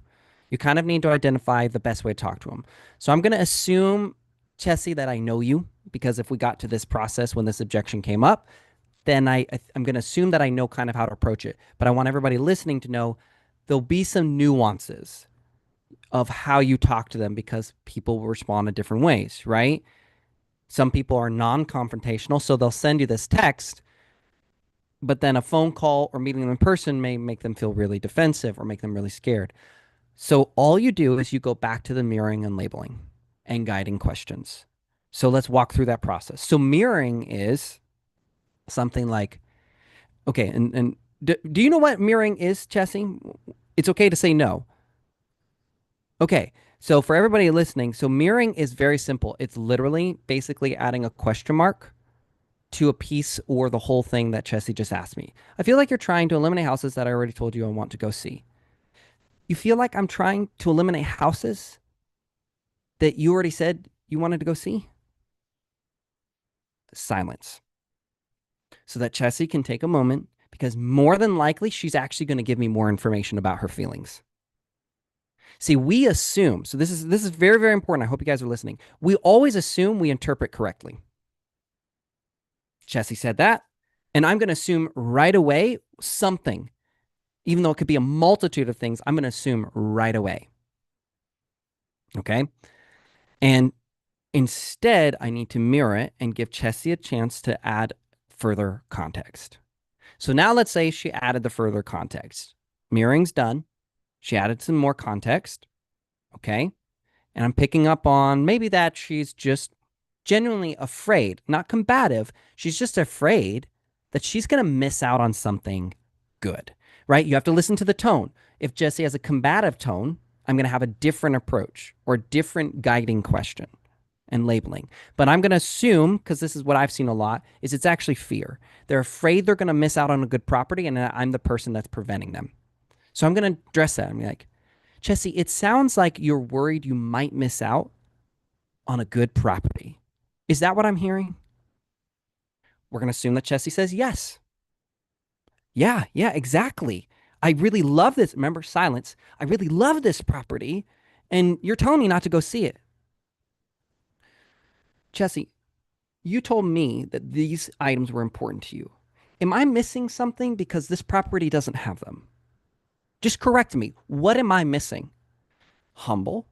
You kind of need to identify the best way to talk to them. So I'm going to assume, Chessie, that I know you because if we got to this process when this objection came up, then I'm going to assume that I know kind of how to approach it. But I want everybody listening to know there'll be some nuances of how you talk to them because people will respond in different ways, right? Some people are non-confrontational, so they'll send you this text, but then a phone call or meeting them in person may make them feel really defensive or make them really scared. So all you do is you go back to the mirroring and labeling and guiding questions. So let's walk through that process. So mirroring is something like, okay, and do you know what mirroring is, Chessie? It's okay to say no. Okay, so for everybody listening, so mirroring is very simple. It's literally basically adding a question mark to a piece or the whole thing that Chessie just asked me. I feel like you're trying to eliminate houses that I already told you I want to go see. You feel like I'm trying to eliminate houses that you already said you wanted to go see? Silence. So that Chessie can take a moment because more than likely she's actually going to give me more information about her feelings. See, we assume, so this is very, very important. I hope you guys are listening. We always assume we interpret correctly. Chessie said that, and I'm going to assume right away something, even though it could be a multitude of things, I'm going to assume right away. Okay. And instead, I need to mirror it and give Chessie a chance to add further context. So now let's say she added the further context. Mirroring's done. She added some more context. Okay. And I'm picking up on maybe that she's just genuinely afraid, not combative. She's just afraid that she's going to miss out on something good, right? You have to listen to the tone. If Chessie has a combative tone, I'm going to have a different approach or different guiding question and labeling. But I'm going to assume, because this is what I've seen a lot, is it's actually fear. They're afraid they're going to miss out on a good property, and I'm the person that's preventing them. So I'm going to address that. I'm like, Chessie, it sounds like you're worried you might miss out on a good property. Is that what I'm hearing? We're going to assume that Chessie says yes. Yeah, yeah, exactly. I really love this. Remember, silence. I really love this property, and you're telling me not to go see it. Chessie, you told me that these items were important to you. Am I missing something because this property doesn't have them? Just correct me. What am I missing? Humble.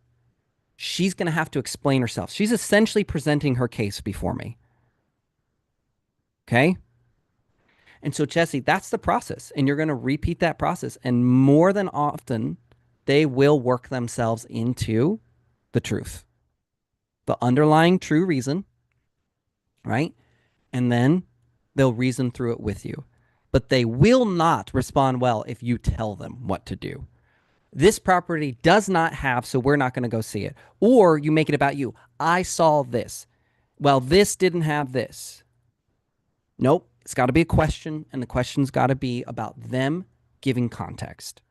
She's going to have to explain herself. She's essentially presenting her case before me. Okay? And so, Chessie, that's the process. And you're going to repeat that process. And more than often, they will work themselves into the truth, the underlying true reason, right? And then they'll reason through it with you. But they will not respond well if you tell them what to do. This property does not have, so we're not going to go see it. Or you make it about you. I saw this. Well, this didn't have this. Nope. It's got to be a question, and the question's got to be about them giving context.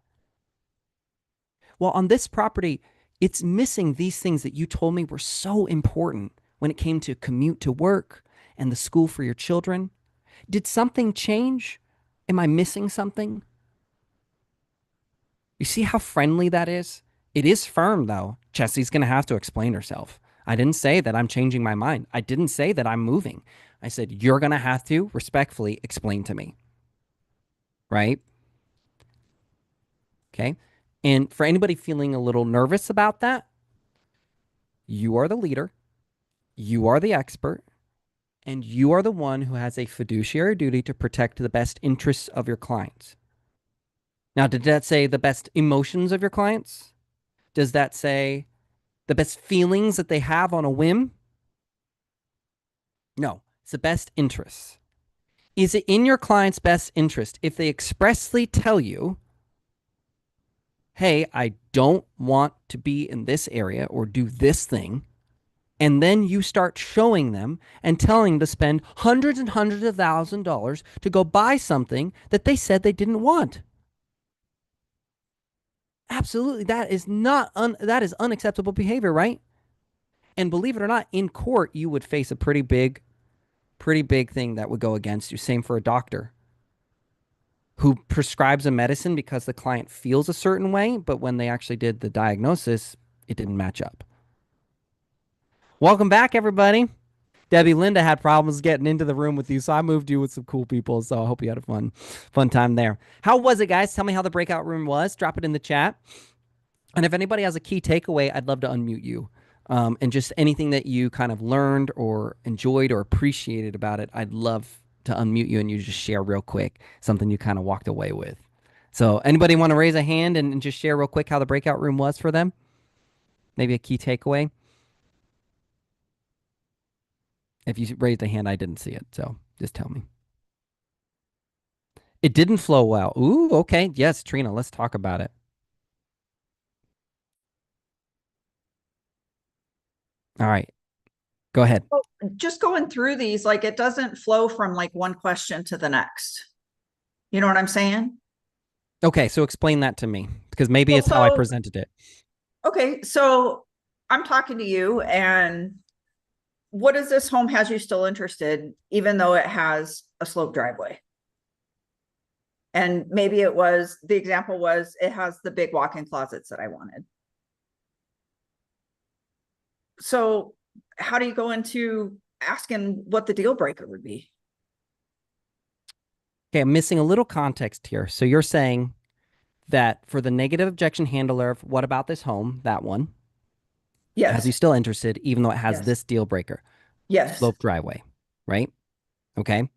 Well, on this property, it's missing these things that you told me were so important when it came to commute to work and the school for your children. Did something change? Am I missing something? You see how friendly that is? It is firm, though. Chessie's going to have to explain herself. I didn't say that I'm changing my mind. I didn't say that I'm moving. I said, you're going to have to respectfully explain to me. Right? Okay. And for anybody feeling a little nervous about that, you are the leader, you are the expert, and you are the one who has a fiduciary duty to protect the best interests of your clients. Now, did that say the best emotions of your clients? Does that say the best feelings that they have on a whim? No, it's the best interests. Is it in your client's best interest if they expressly tell you, hey, I don't want to be in this area or do this thing? And then you start showing them and telling them to spend hundreds and hundreds of $1,000s to go buy something that they said they didn't want. Absolutely, that is unacceptable behavior, right? And believe it or not, in court you would face a pretty big thing that would go against you. Same for a doctor who prescribes a medicine because the client feels a certain way, but when they actually did the diagnosis, it didn't match up. Welcome back, everybody. Debbie, Linda had problems getting into the room with you, so I moved you with some cool people. So I hope you had a fun time there. How was it, guys? Tell me how the breakout room was. Drop it in the chat. And if anybody has a key takeaway, I'd love to unmute you. And just anything that you kind of learned or enjoyed or appreciated about it, I'd love to unmute you and you just share real quick something you kind of walked away with. So anybody want to raise a hand and just share real quick how the breakout room was for them? Maybe a key takeaway. If you raised a hand, I didn't see it. So just tell me. It didn't flow well. Ooh, okay. Yes, Trina, let's talk about it. All right. Go ahead. Well, just going through these, like it doesn't flow from like one question to the next. You know what I'm saying? Okay, so explain that to me because maybe Well, it's how I presented it. okay, so I'm talking to you, and what is this home has you still interested, even though it has a sloped driveway? And maybe it was the example was it has the big walk-in closets that I wanted. So how do you go into asking what the deal breaker would be? Okay, I'm missing a little context here. So you're saying that for the negative objection handler of what about this home, that one, has you Yes. still interested, even though it has Yes. this deal breaker, Yes. slope driveway, right? Okay.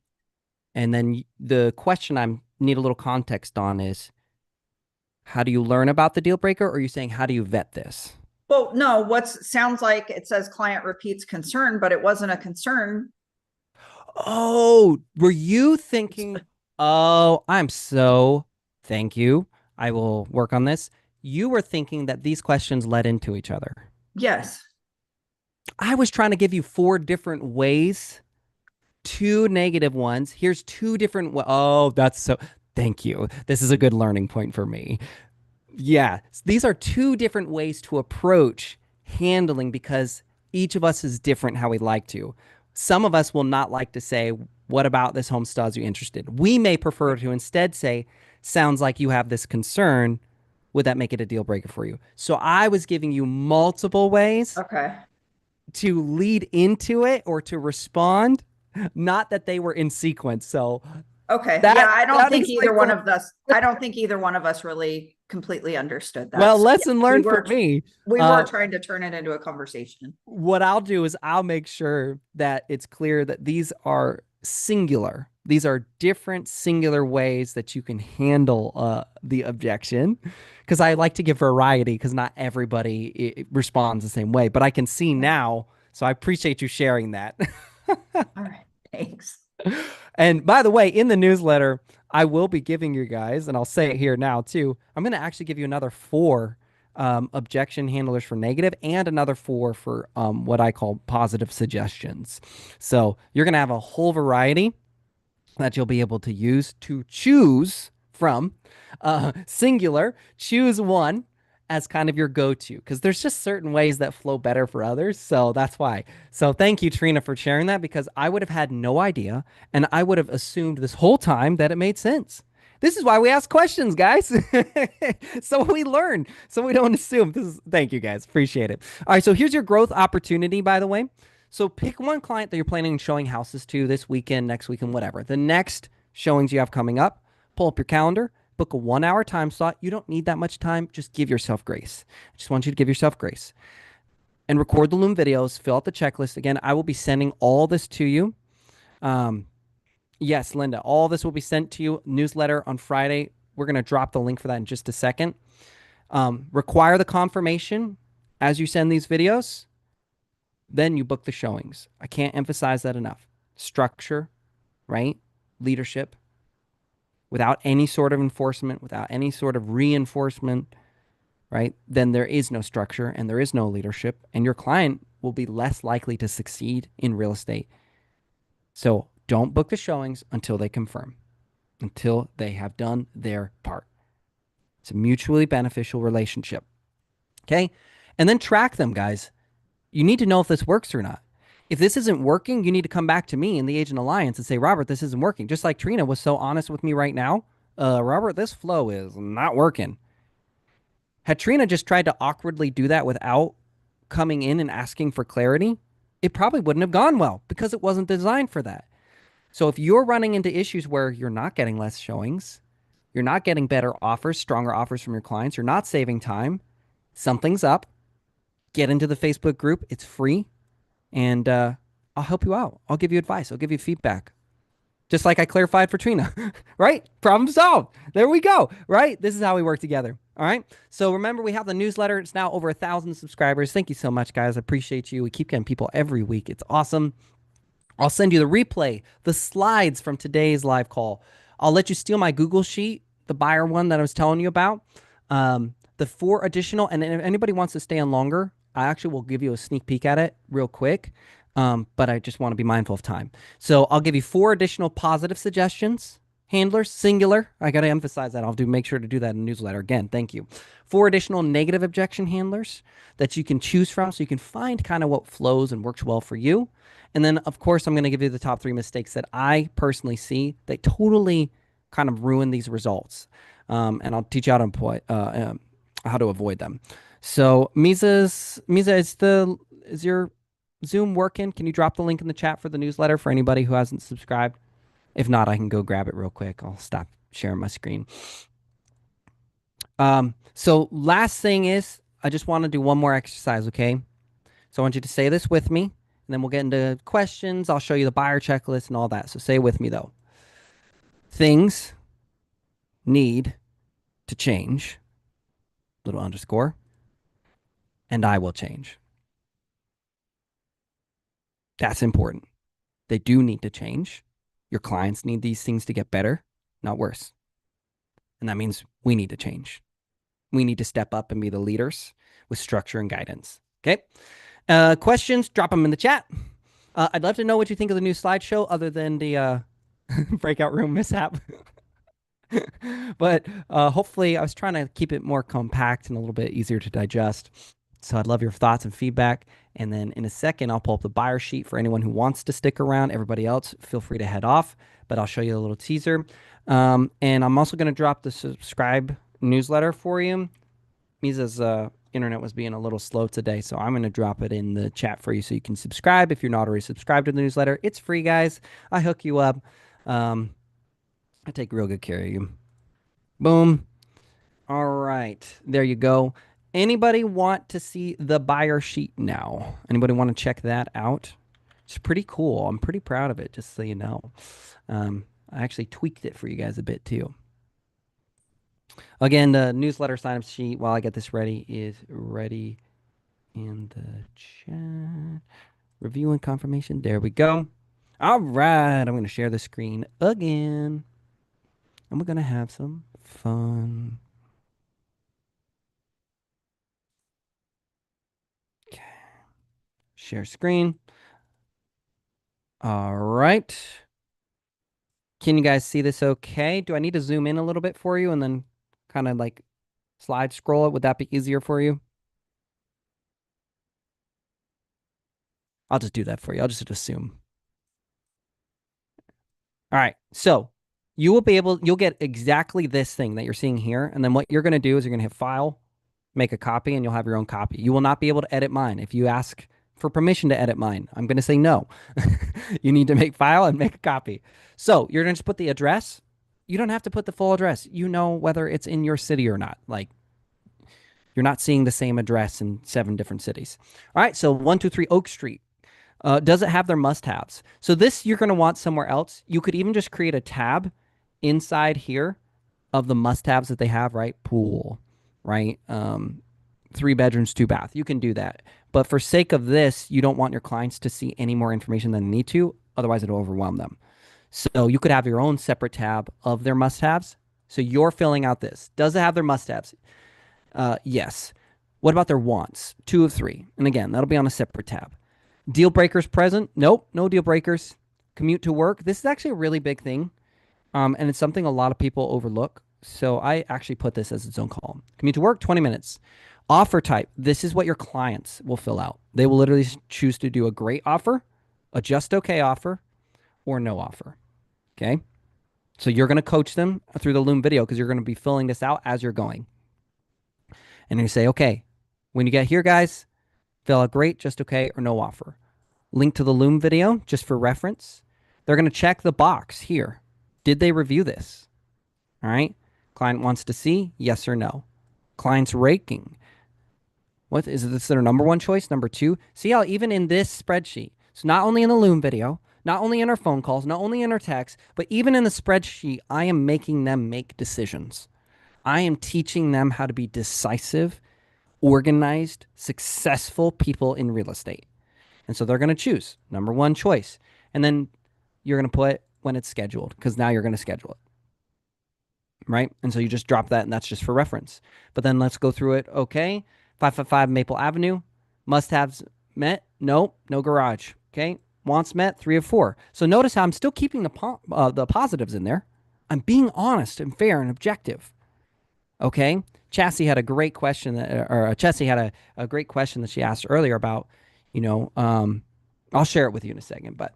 And then the question I need a little context on is how do you learn about the deal breaker? Or are you saying how do you vet this? Well, no, what's sounds like it says client repeats concern, but it wasn't a concern. Oh, were you thinking, oh, thank you. I will work on this. You were thinking that these questions led into each other. Yes. I was trying to give you four different ways, two negative ones. Here's two different. Oh, that's so. Thank you. This is a good learning point for me. Yeah, these are two different ways to approach handling because each of us is different how we like to. Some of us will not like to say, what about this home still has you interested? We may prefer to instead say, sounds like you have this concern. Would that make it a deal breaker for you? So I was giving you multiple ways Okay. to lead into it or to respond, not that they were in sequence. So Okay. Yeah, that I don't that think either explains a one lot. of us, I don't think either one of us really completely understood that. Well, So yeah, lesson learned for me. we were trying to turn it into a conversation. What I'll do is I'll make sure that it's clear that these are singular. These are different singular ways that you can handle the objection. Because I like to give variety because not everybody responds the same way. But I can see now, so I appreciate you sharing that. All right. Thanks. And by the way, in the newsletter, I will be giving you guys, and I'll say it here now too. I'm going to actually give you another four objection handlers for negative and another four for what I call positive suggestions. So you're going to have a whole variety that you'll be able to use to choose from. Singular, choose one as kind of your go-to because there's just certain ways that flow better for others. So that's why. So thank you, Trina, for sharing that because I would have had no idea and I would have assumed this whole time that it made sense. This is why we ask questions, guys. So we learn, so we don't assume. Thank you, guys. Appreciate it. All right, so here's your growth opportunity, by the way. So pick one client that you're planning on showing houses to this weekend, next weekend, whatever. The next showings you have coming up, pull up your calendar, Book a 1 hour time slot. You don't need that much time. Just give yourself grace. I just want you to give yourself grace and record the Loom videos, fill out the checklist. Again, I will be sending all this to you. Um, yes, Linda, all this will be sent to you. Newsletter on Friday. We're going to drop the link for that in just a second. Require the confirmation as you send these videos. Then you book the showings. I can't emphasize that enough. Structure, right? Leadership. Without any sort of enforcement, without any sort of reinforcement, right? Then there is no structure and there is no leadership, and your client will be less likely to succeed in real estate. So don't book the showings until they confirm, until they have done their part. It's a mutually beneficial relationship. Okay. And then track them, guys. You need to know if this works or not. If this isn't working, you need to come back to me in the Agent Alliance and say, Robert, this isn't working. Just like Trina was so honest with me right now. Robert, this flow is not working. Had Trina just tried to awkwardly do that without coming in and asking for clarity, it probably wouldn't have gone well because it wasn't designed for that. So if you're running into issues where you're not getting less showings, you're not getting better offers, stronger offers from your clients, you're not saving time, something's up, get into the Facebook group. It's free. And I'll help you out. I'll give you advice. I'll give you feedback. Just like I clarified for Trina, right? Problem solved. There we go, right? This is how we work together. All right. So remember, we have the newsletter. It's now over 1,000 subscribers. Thank you so much, guys. I appreciate you. We keep getting people every week. It's awesome. I'll send you the replay, the slides from today's live call. I'll let you steal my Google Sheet, the buyer one that I was telling you about. The 4 additional, and if anybody wants to stay on longer, I actually will give you a sneak peek at it real quick. But I just want to be mindful of time. So I'll give you 4 additional positive suggestions. Handlers, singular. I got to emphasize that. Make sure to do that in the newsletter. Again, thank you. 4 additional negative objection handlers that you can choose from so you can find kind of what flows and works well for you. And then, of course, I'm going to give you the top 3 mistakes that I personally see that totally kind of ruin these results. And I'll teach you how to avoid them. So Misa, is your Zoom working? Can you drop the link in the chat for the newsletter for anybody who hasn't subscribed? If not, I can go grab it real quick. I'll stop sharing my screen. So last thing is, I just want to do one more exercise, okay? So I want you to say this with me, and then we'll get into questions. I'll show you the buyer checklist and all that. So say it with me, though. Things need to change, little underscore, and I will change. That's important. They do need to change. Your clients need these things to get better, not worse. And that means we need to change. We need to step up and be the leaders with structure and guidance. Okay. Questions, drop them in the chat. I'd love to know what you think of the new slideshow other than the breakout room mishap. But hopefully I was trying to keep it more compact and a little bit easier to digest. So I'd love your thoughts and feedback. And then in a second, I'll pull up the buyer sheet for anyone who wants to stick around. Everybody else, feel free to head off, but I'll show you a little teaser. And I'm also going to drop the subscribe newsletter for you. Misa's internet was being a little slow today, so I'm going to drop it in the chat for you so you can subscribe if you're not already subscribed to the newsletter. It's free, guys. I hook you up. I take real good care of you. Boom. All right. There you go. Anybody want to see the buyer sheet now? Anybody want to check that out? It's pretty cool. I'm pretty proud of it, just so you know. I actually tweaked it for you guys a bit too. Again, the newsletter sign-up sheet, while I get this ready, is ready in the chat. Review and confirmation. There we go. All right. I'm going to share the screen again. And we're going to have some fun. Okay. Share screen. All right. Can you guys see this okay? Do I need to zoom in a little bit for you and then kind of like slide scroll it? Would that be easier for you? I'll just do that for you. I'll just assume. All right. So you'll get exactly this thing that you're seeing here. And then what you're going to do is you're going to hit File, make a copy, and you'll have your own copy. You will not be able to edit mine. If you ask for permission to edit mine, I'm going to say no. You need to make file and make a copy. So you're going to just put the address You don't have to put the full address. You know whether it's in your city or not. Like, you're not seeing the same address in 7 different cities. All right, so 123 Oak Street. Does it have their must-haves? So this you're going to want somewhere else. You could even just create a tab inside here of the must-haves that they have, right? Pool, right? 3 bedrooms, 2 bath. You can do that. But for sake of this, you don't want your clients to see any more information than they need to. Otherwise, it'll overwhelm them. So you could have your own separate tab of their must-haves. So you're filling out this. Does it have their must-haves? Yes. What about their wants? 2 of 3. And again, that'll be on a separate tab. Deal breakers present? Nope, no deal breakers. Commute to work? This is actually a really big thing. And it's something a lot of people overlook. So I actually put this as its own column. Commute to work, 20 minutes. Offer type. This is what your clients will fill out. They will literally choose to do a great offer, a just okay offer, or no offer. Okay. So you're going to coach them through the Loom video because you're going to be filling this out as you're going. And you say, okay, when you get here, guys, fill out great, just okay, or no offer. Link to the Loom video just for reference. They're going to check the box here. Did they review this? All right. Client wants to see yes or no. Client's ranking. What is this their number 1 choice? Number 2? See how even in this spreadsheet, so not only in the Loom video, not only in our phone calls, not only in our texts, but even in the spreadsheet, I am making them make decisions. I am teaching them how to be decisive, organized, successful people in real estate. And so they're going to choose number 1 choice. And then you're going to put when it's scheduled because now you're going to schedule it. Right? And so you just drop that and that's just for reference. But then let's go through it. Okay. 555 Maple Avenue. Must-haves met? Nope. No garage. Okay. Wants met? 3 of 4. So notice how I'm still keeping the positives in there. I'm being honest and fair and objective. Okay. Chassie had a great question Chessie had a great question that she asked earlier about, I'll share it with you in a second, but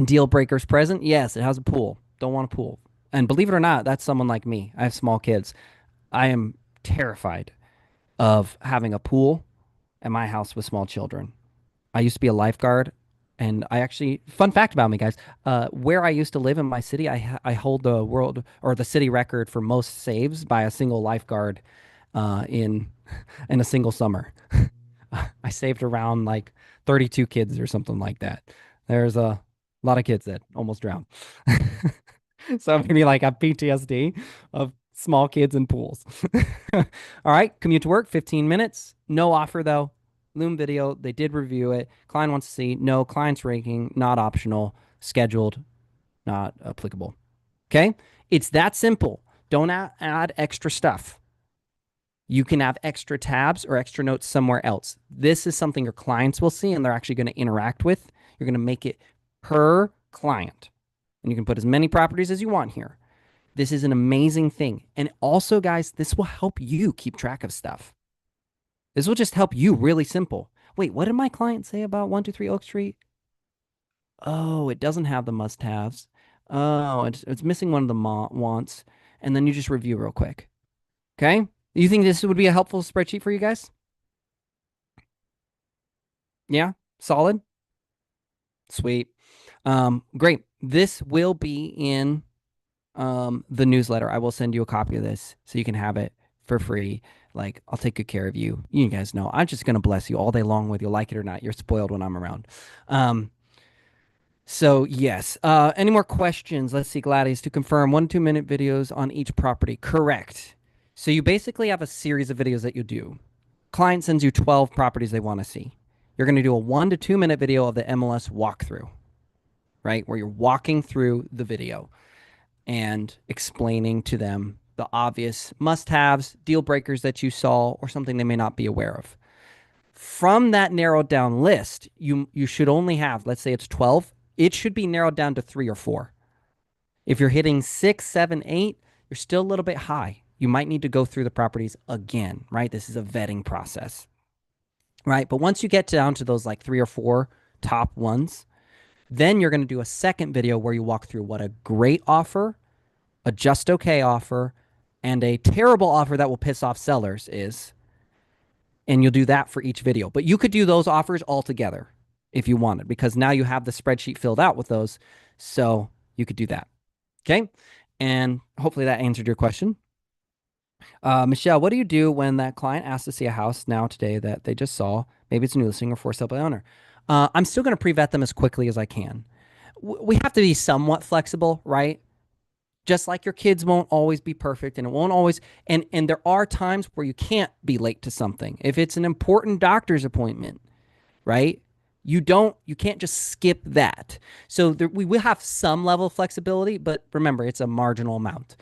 deal breakers present. Yes, it has a pool. Don't want a pool. And believe it or not, that's someone like me. I have small kids. I am terrified of having a pool at my house with small children. I used to be a lifeguard, and I actually, fun fact about me, guys, where I used to live in my city, I hold the world or the city record for most saves by a single lifeguard in a single summer. I saved around like 32 kids or something like that. There's a lot of kids that almost drowned. So maybe like a PTSD of small kids in pools. All right, commute to work, 15 minutes. No offer though. Loom video, they did review it. Client wants to see. No, client's ranking, not optional. Scheduled, not applicable. Okay? It's that simple. Don't add extra stuff. You can have extra tabs or extra notes somewhere else. This is something your clients will see and they're actually going to interact with. You're going to make it per client. And you can put as many properties as you want here. This is an amazing thing. And also, guys, this will help you keep track of stuff. This will just help you really simple. Wait, what did my client say about 123 Oak Street? Oh, it doesn't have the must-haves. Oh, it's missing one of the wants. And then you just review real quick. Okay? You think this would be a helpful spreadsheet for you guys? Yeah? Solid? Sweet. Great. This will be in the newsletter. I will send you a copy of this so you can have it for free. Like, I'll take good care of you. You guys know I'm just going to bless you all day long, whether you like it or not. You're spoiled when I'm around. So yes. Any more questions? Let's see, Gladys, to confirm 1 to 2 minute videos on each property. Correct. So you basically have a series of videos that you do. Client sends you 12 properties they want to see. You're going to do a 1 to 2 minute video of the MLS walkthrough, right? Where you're walking through the video and explaining to them the obvious must-haves, deal breakers that you saw, or something they may not be aware of. From that narrowed down list, you should only have, let's say it's 12, it should be narrowed down to 3 or 4. If you're hitting 6, 7, 8, you're still a little bit high. You might need to go through the properties again, right? This is a vetting process, right? But once you get down to those like 3 or 4 top ones, then you're going to do a second video where you walk through what a great offer, a just okay offer, and a terrible offer that will piss off sellers is. And you'll do that for each video. But you could do those offers all together if you wanted, because now you have the spreadsheet filled out with those. So you could do that. Okay. And hopefully that answered your question. Michelle, what do you do when that client asks to see a house now today that they just saw? Maybe it's a new listing or for sale by owner. I'm still going to pre-vet them as quickly as I can. We have to be somewhat flexible, right? Just like your kids won't always be perfect and it won't always and there are times where you can't be late to something. If it's an important doctor's appointment, right? You can't just skip that. So we will have some level of flexibility, but remember, it's a marginal amount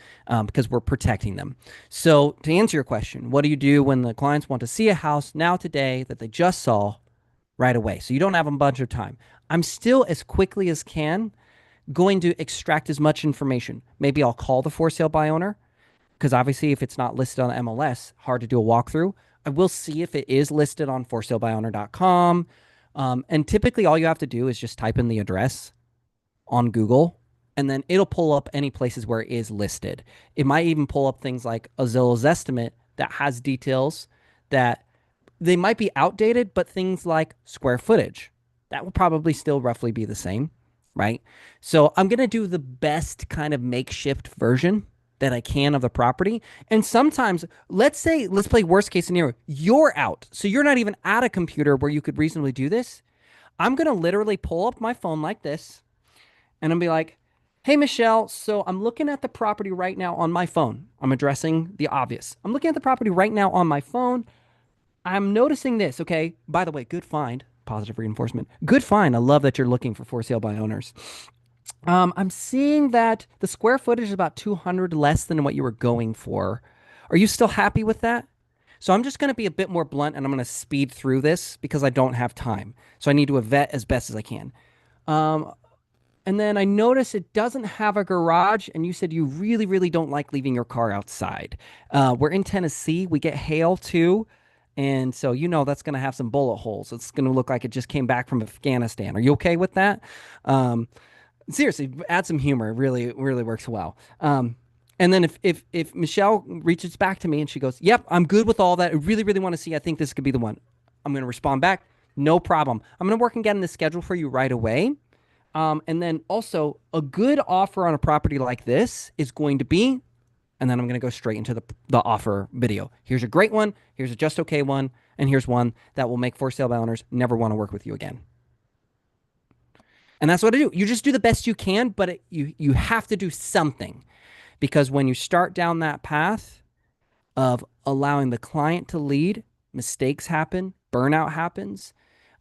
because we're protecting them. So to answer your question, what do you do when the clients want to see a house now today that they just saw right away? So you don't have a bunch of time. I'm still as quickly as can going to extract as much information. Maybe I'll call the for sale by owner because obviously if it's not listed on MLS, hard to do a walkthrough. I will see if it is listed on forsalebuyowner.com. And typically all you have to do is just type in the address on Google and then it'll pull up any places where it is listed. It might even pull up things like a Zillow's estimate that has details that they might be outdated, but things like square footage, that will probably still roughly be the same, right? So I'm going to do the best kind of makeshift version that I can of the property. And sometimes, let's play worst case scenario. You're out. So you're not even at a computer where you could reasonably do this. I'm going to literally pull up my phone like this and I'll be like, hey, Michelle, so I'm looking at the property right now on my phone. I'm addressing the obvious. I'm looking at the property right now on my phone. I'm noticing this. Okay. By the way, good find. Positive reinforcement. Good find. I love that you're looking for sale by owners. I'm seeing that the square footage is about 200 less than what you were going for. Are you still happy with that? So I'm just going to be a bit more blunt and I'm going to speed through this because I don't have time. So I need to vet as best as I can. Um, and then I notice it doesn't have a garage, and you said you really, really don't like leaving your car outside. We're in Tennessee. We get hail too. And so, that's going to have some bullet holes. It's going to look like it just came back from Afghanistan. Are you okay with that? Um, Seriously, add some humor. It really, really works well. And then if Michelle reaches back to me and she goes, "Yep, I'm good with all that. I really, really want to see. I think this could be the one." I'm going to respond back. No problem. I'm going to work on getting the schedule for you right away. And then also a good offer on a property like this is going to be, and then I'm going to go straight into the offer video. Here's a great one. Here's a just okay one. And here's one that will make for sale by owners never want to work with you again. And that's what I do. You just do the best you can, but you have to do something because when you start down that path of allowing the client to lead, mistakes happen, burnout happens.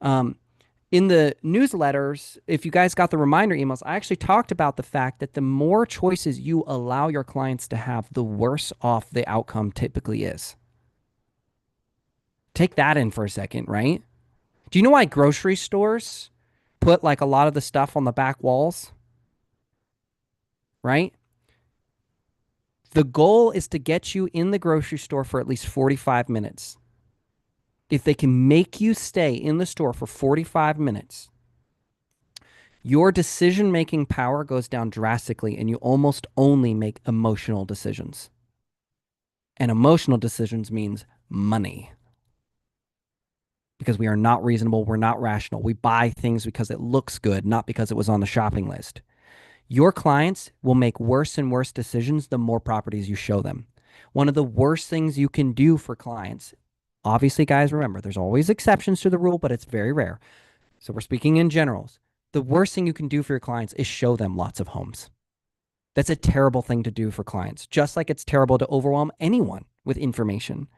In the newsletters, if you guys got the reminder emails, I actually talked about the fact that the more choices you allow your clients to have, the worse off the outcome typically is. Take that in for a second, right? Do you know why grocery stores put like a lot of the stuff on the back walls, right? The goal is to get you in the grocery store for at least 45 minutes. If they can make you stay in the store for 45 minutes, your decision-making power goes down drastically and you almost only make emotional decisions. And emotional decisions means money. Because we are not reasonable, we're not rational. We buy things because it looks good, not because it was on the shopping list. Your clients will make worse and worse decisions the more properties you show them. One of the worst things you can do for clients, obviously, guys, remember, there's always exceptions to the rule, but it's very rare. So we're speaking in generals. The worst thing you can do for your clients is show them lots of homes. That's a terrible thing to do for clients, just like it's terrible to overwhelm anyone with information.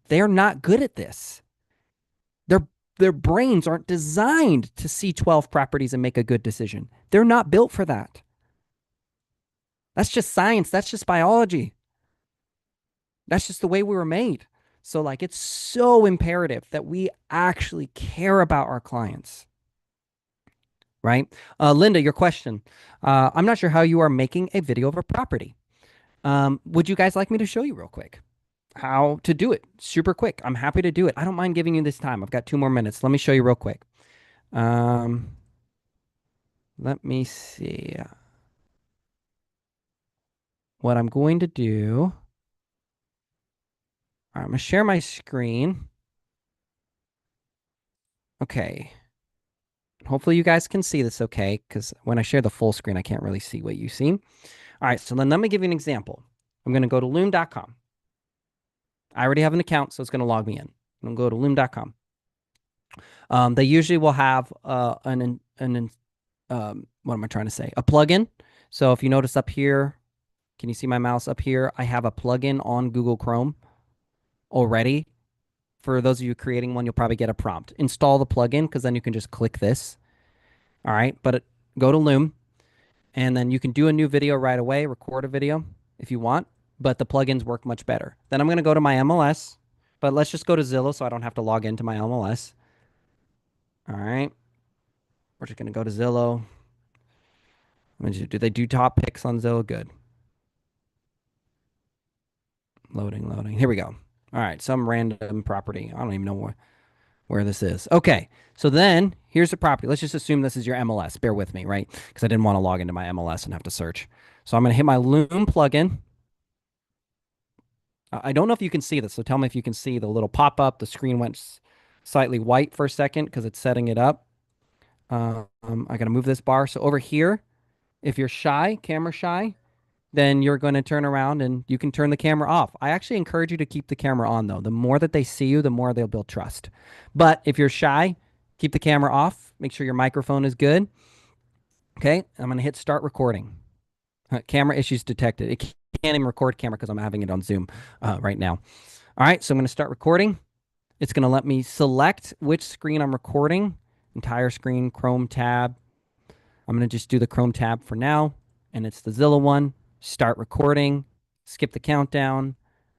They are not good at this. Their brains aren't designed to see 12 properties and make a good decision. They're not built for that. That's just science. That's just biology. That's just the way we were made. So like it's so imperative that we actually care about our clients. Right? Linda, your question. I'm not sure how you are making a video of a property. Would you guys like me to show you real quick how to do it? Super quick. I'm happy to do it. I don't mind giving you this time. I've got 2 more minutes. Let me show you real quick. Let me see. What I'm going to do. All right, I'm going to share my screen. Okay. Hopefully you guys can see this okay, because when I share the full screen, I can't really see what you see. All right, so then let me give you an example. I'm going to go to loom.com. I already have an account, so it's going to log me in. I'm going to go to loom.com. They usually will have what am I trying to say? A plugin. So if you notice up here, can you see my mouse up here? I have a plugin on Google Chrome already. For those of you creating one, you'll probably get a prompt. Install the plugin because then you can just click this. All right, but go to Loom and then you can do a new video right away, record a video if you want, but the plugins work much better. Then I'm going to go to my MLS, but let's just go to Zillow so I don't have to log into my MLS. All right, we're just going to go to Zillow. Do they do top picks on Zillow? Good. Loading, loading. Here we go. All right, some random property. I don't even know where this is. Okay, so then here's the property. Let's just assume this is your MLS. Bear with me, right? Because I didn't want to log into my MLS and have to search. So I'm going to hit my Loom plugin. I don't know if you can see this, so tell me if you can see the little pop-up. The screen went slightly white for a second because it's setting it up. I got to move this bar. So over here, if you're shy, camera shy, then you're going to turn around and you can turn the camera off. I actually encourage you to keep the camera on, though. The more that they see you, the more they'll build trust. But if you're shy, keep the camera off. Make sure your microphone is good. Okay, I'm going to hit start recording. Camera issues detected. It can't even record camera because I'm having it on Zoom right now. All right, so I'm going to start recording. It's going to let me select which screen I'm recording. Entire screen, Chrome tab. I'm going to just do the Chrome tab for now, and it's the Zillow one. Start recording, skip the countdown,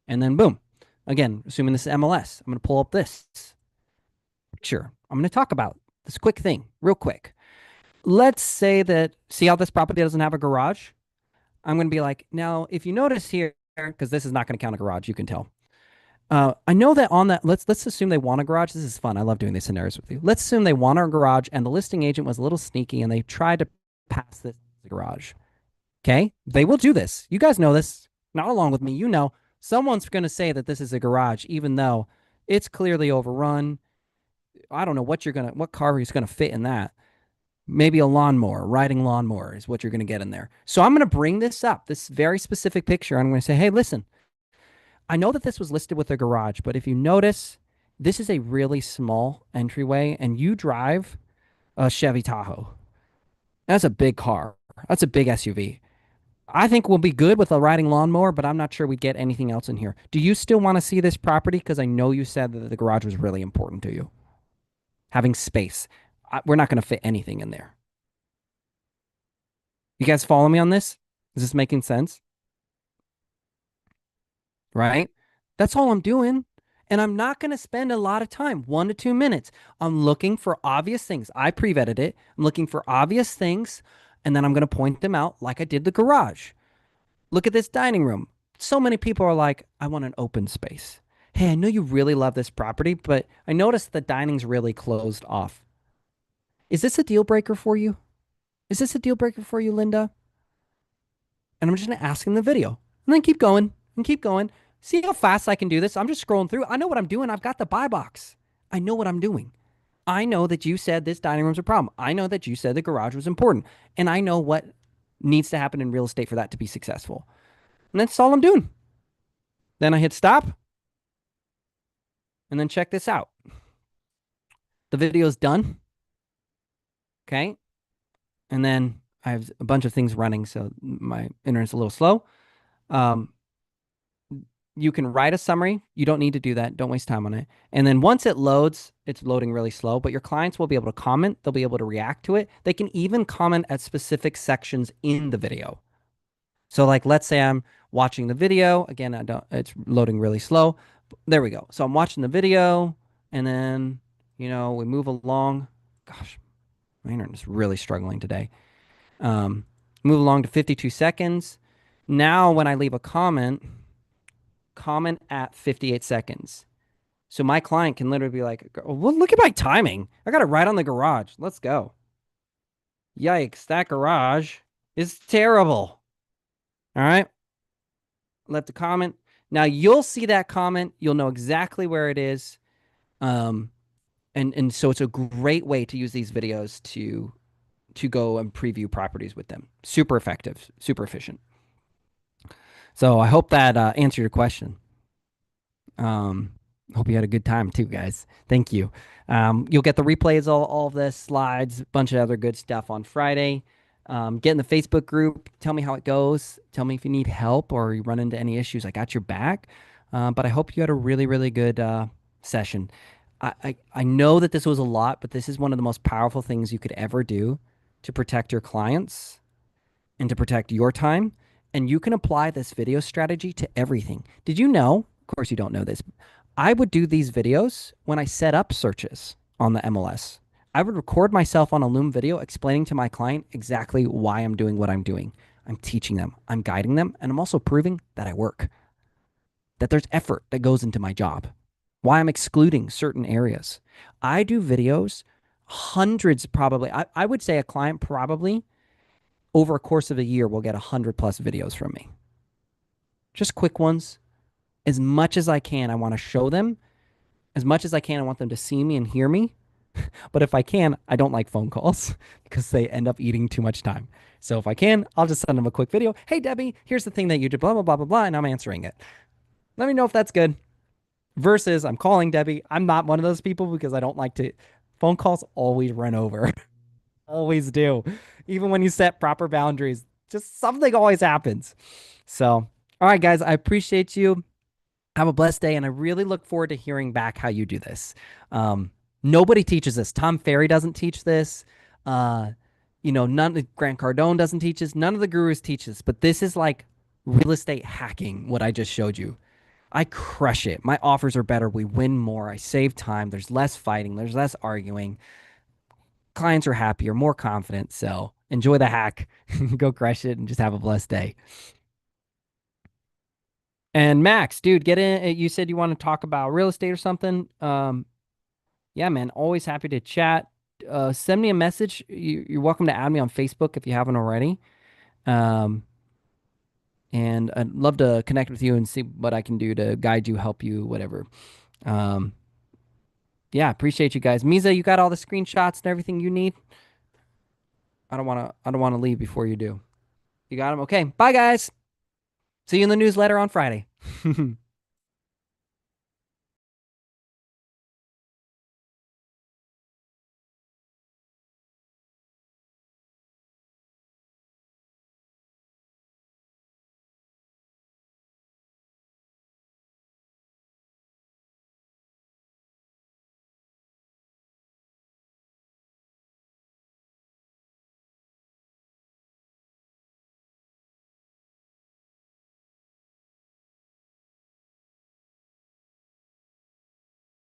and then boom. Again, assuming this is MLS, I'm going to pull up this picture. I'm going to talk about this quick thing real quick. Let's say that, see how this property doesn't have a garage? I'm going to be like, now, if you notice here, because this is not going to count a garage, you can tell. I know that on that, let's assume they want a garage. This is fun. I love doing these scenarios with you. Let's assume they want a garage and the listing agent was a little sneaky and they tried to pass this garage. Okay, they will do this. You guys know this. Not along with me. You know, someone's going to say that this is a garage, even though it's clearly overrun. I don't know what car is going to fit in that. Maybe a lawnmower, riding lawnmower is what you're going to get in there. So I'm going to bring this up, this very specific picture. I'm going to say, hey, listen, I know that this was listed with a garage, but if you notice, this is a really small entryway and you drive a Chevy Tahoe. That's a big car. That's a big SUV. I think we'll be good with a riding lawnmower, but I'm not sure we'd get anything else in here. Do you still want to see this property? Because I know you said that the garage was really important to you. Having space. We're not going to fit anything in there. You guys follow me on this? Is this making sense? Right? That's all I'm doing. And I'm not going to spend a lot of time, 1 to 2 minutes. I'm looking for obvious things. I pre-vetted it. I'm looking for obvious things, and then I'm going to point them out like I did the garage. Look at this dining room. So many people are like, I want an open space. Hey, I know you really love this property, but I noticed the dining's really closed off. Is this a deal breaker for you? Is this a deal breaker for you, Linda? And I'm just going to ask in the video. And then keep going and keep going. See how fast I can do this? I'm just scrolling through. I know what I'm doing. I've got the buy box. I know what I'm doing. I know that you said this dining room's a problem. I know that you said the garage was important. And I know what needs to happen in real estate for that to be successful. And that's all I'm doing. Then I hit stop. And then check this out. The video's done. Okay. And then I have a bunch of things running, so my internet's a little slow. You can write a summary. You don't need to do that. Don't waste time on it. And then once it loads, it's loading really slow, but your clients will be able to comment. They'll be able to react to it. They can even comment at specific sections in the video. So like, let's say I'm watching the video. Again, it's loading really slow. There we go. So I'm watching the video and then, we move along. Gosh, my internet's really struggling today. Move along to 52 seconds. Now, when I leave a comment at 58 seconds. So my client can literally be like, well, look at my timing. I got it right on the garage. Let's go. Yikes, that garage is terrible. All right. Left a comment. Now you'll see that comment. You'll know exactly where it is. And so it's a great way to use these videos to go and preview properties with them. Super effective, super efficient. So I hope that answered your question. Um, Hope you had a good time too, guys. Thank you. You'll get the replays, all of this, slides, a bunch of other good stuff on Friday. Get in the Facebook group. Tell me how it goes. Tell me if you need help or you run into any issues. I got your back. But I hope you had a really, really good session. I know that this was a lot, but this is one of the most powerful things you could ever do to protect your clients and to protect your time. And you can apply this video strategy to everything. Did you know? Of course, you don't know this. I would do these videos when I set up searches on the MLS. I would record myself on a Loom video explaining to my client exactly why I'm doing what I'm doing. I'm teaching them, I'm guiding them, and I'm also proving that I work, that there's effort that goes into my job, why I'm excluding certain areas. I do videos, hundreds probably. I would say a client probably over a course of a year will get 100+ videos from me. Just quick ones. As much as I can, I want to show them. As much as I can, I want them to see me and hear me. But if I can, I don't like phone calls because they end up eating too much time. So if I can, I'll just send them a quick video. Hey, Debbie, here's the thing that you did, blah, blah, blah, blah, blah, and I'm answering it. Let me know if that's good. Versus I'm calling Debbie. I'm not one of those people because I don't like to. Phone calls always run over. Always do. Even when you set proper boundaries, just something always happens. So, all right, guys, I appreciate you. Have a blessed day, and I really look forward to hearing back how you do this. Um, Nobody teaches this. Tom Ferry doesn't teach this. Uh, none. Grant Cardone doesn't teach this. None of the gurus teach this. But this is like real estate hacking. What I just showed you. I crush it. My offers are better. We win more. I save time. There's less fighting. There's less arguing. Clients are happier, more confident. So enjoy the hack. Go crush it and just have a blessed day. And Max, dude, get in. You said you want to talk about real estate or something. Yeah, man, always happy to chat. Send me a message. You're welcome to add me on Facebook if you haven't already. Um, and I'd love to connect with you and see what I can do to guide you, help you, whatever. Um, yeah, appreciate you guys. Misa, you got all the screenshots and everything you need. I don't want to leave before you do. You got them? Okay. Bye, guys. See you in the newsletter on Friday.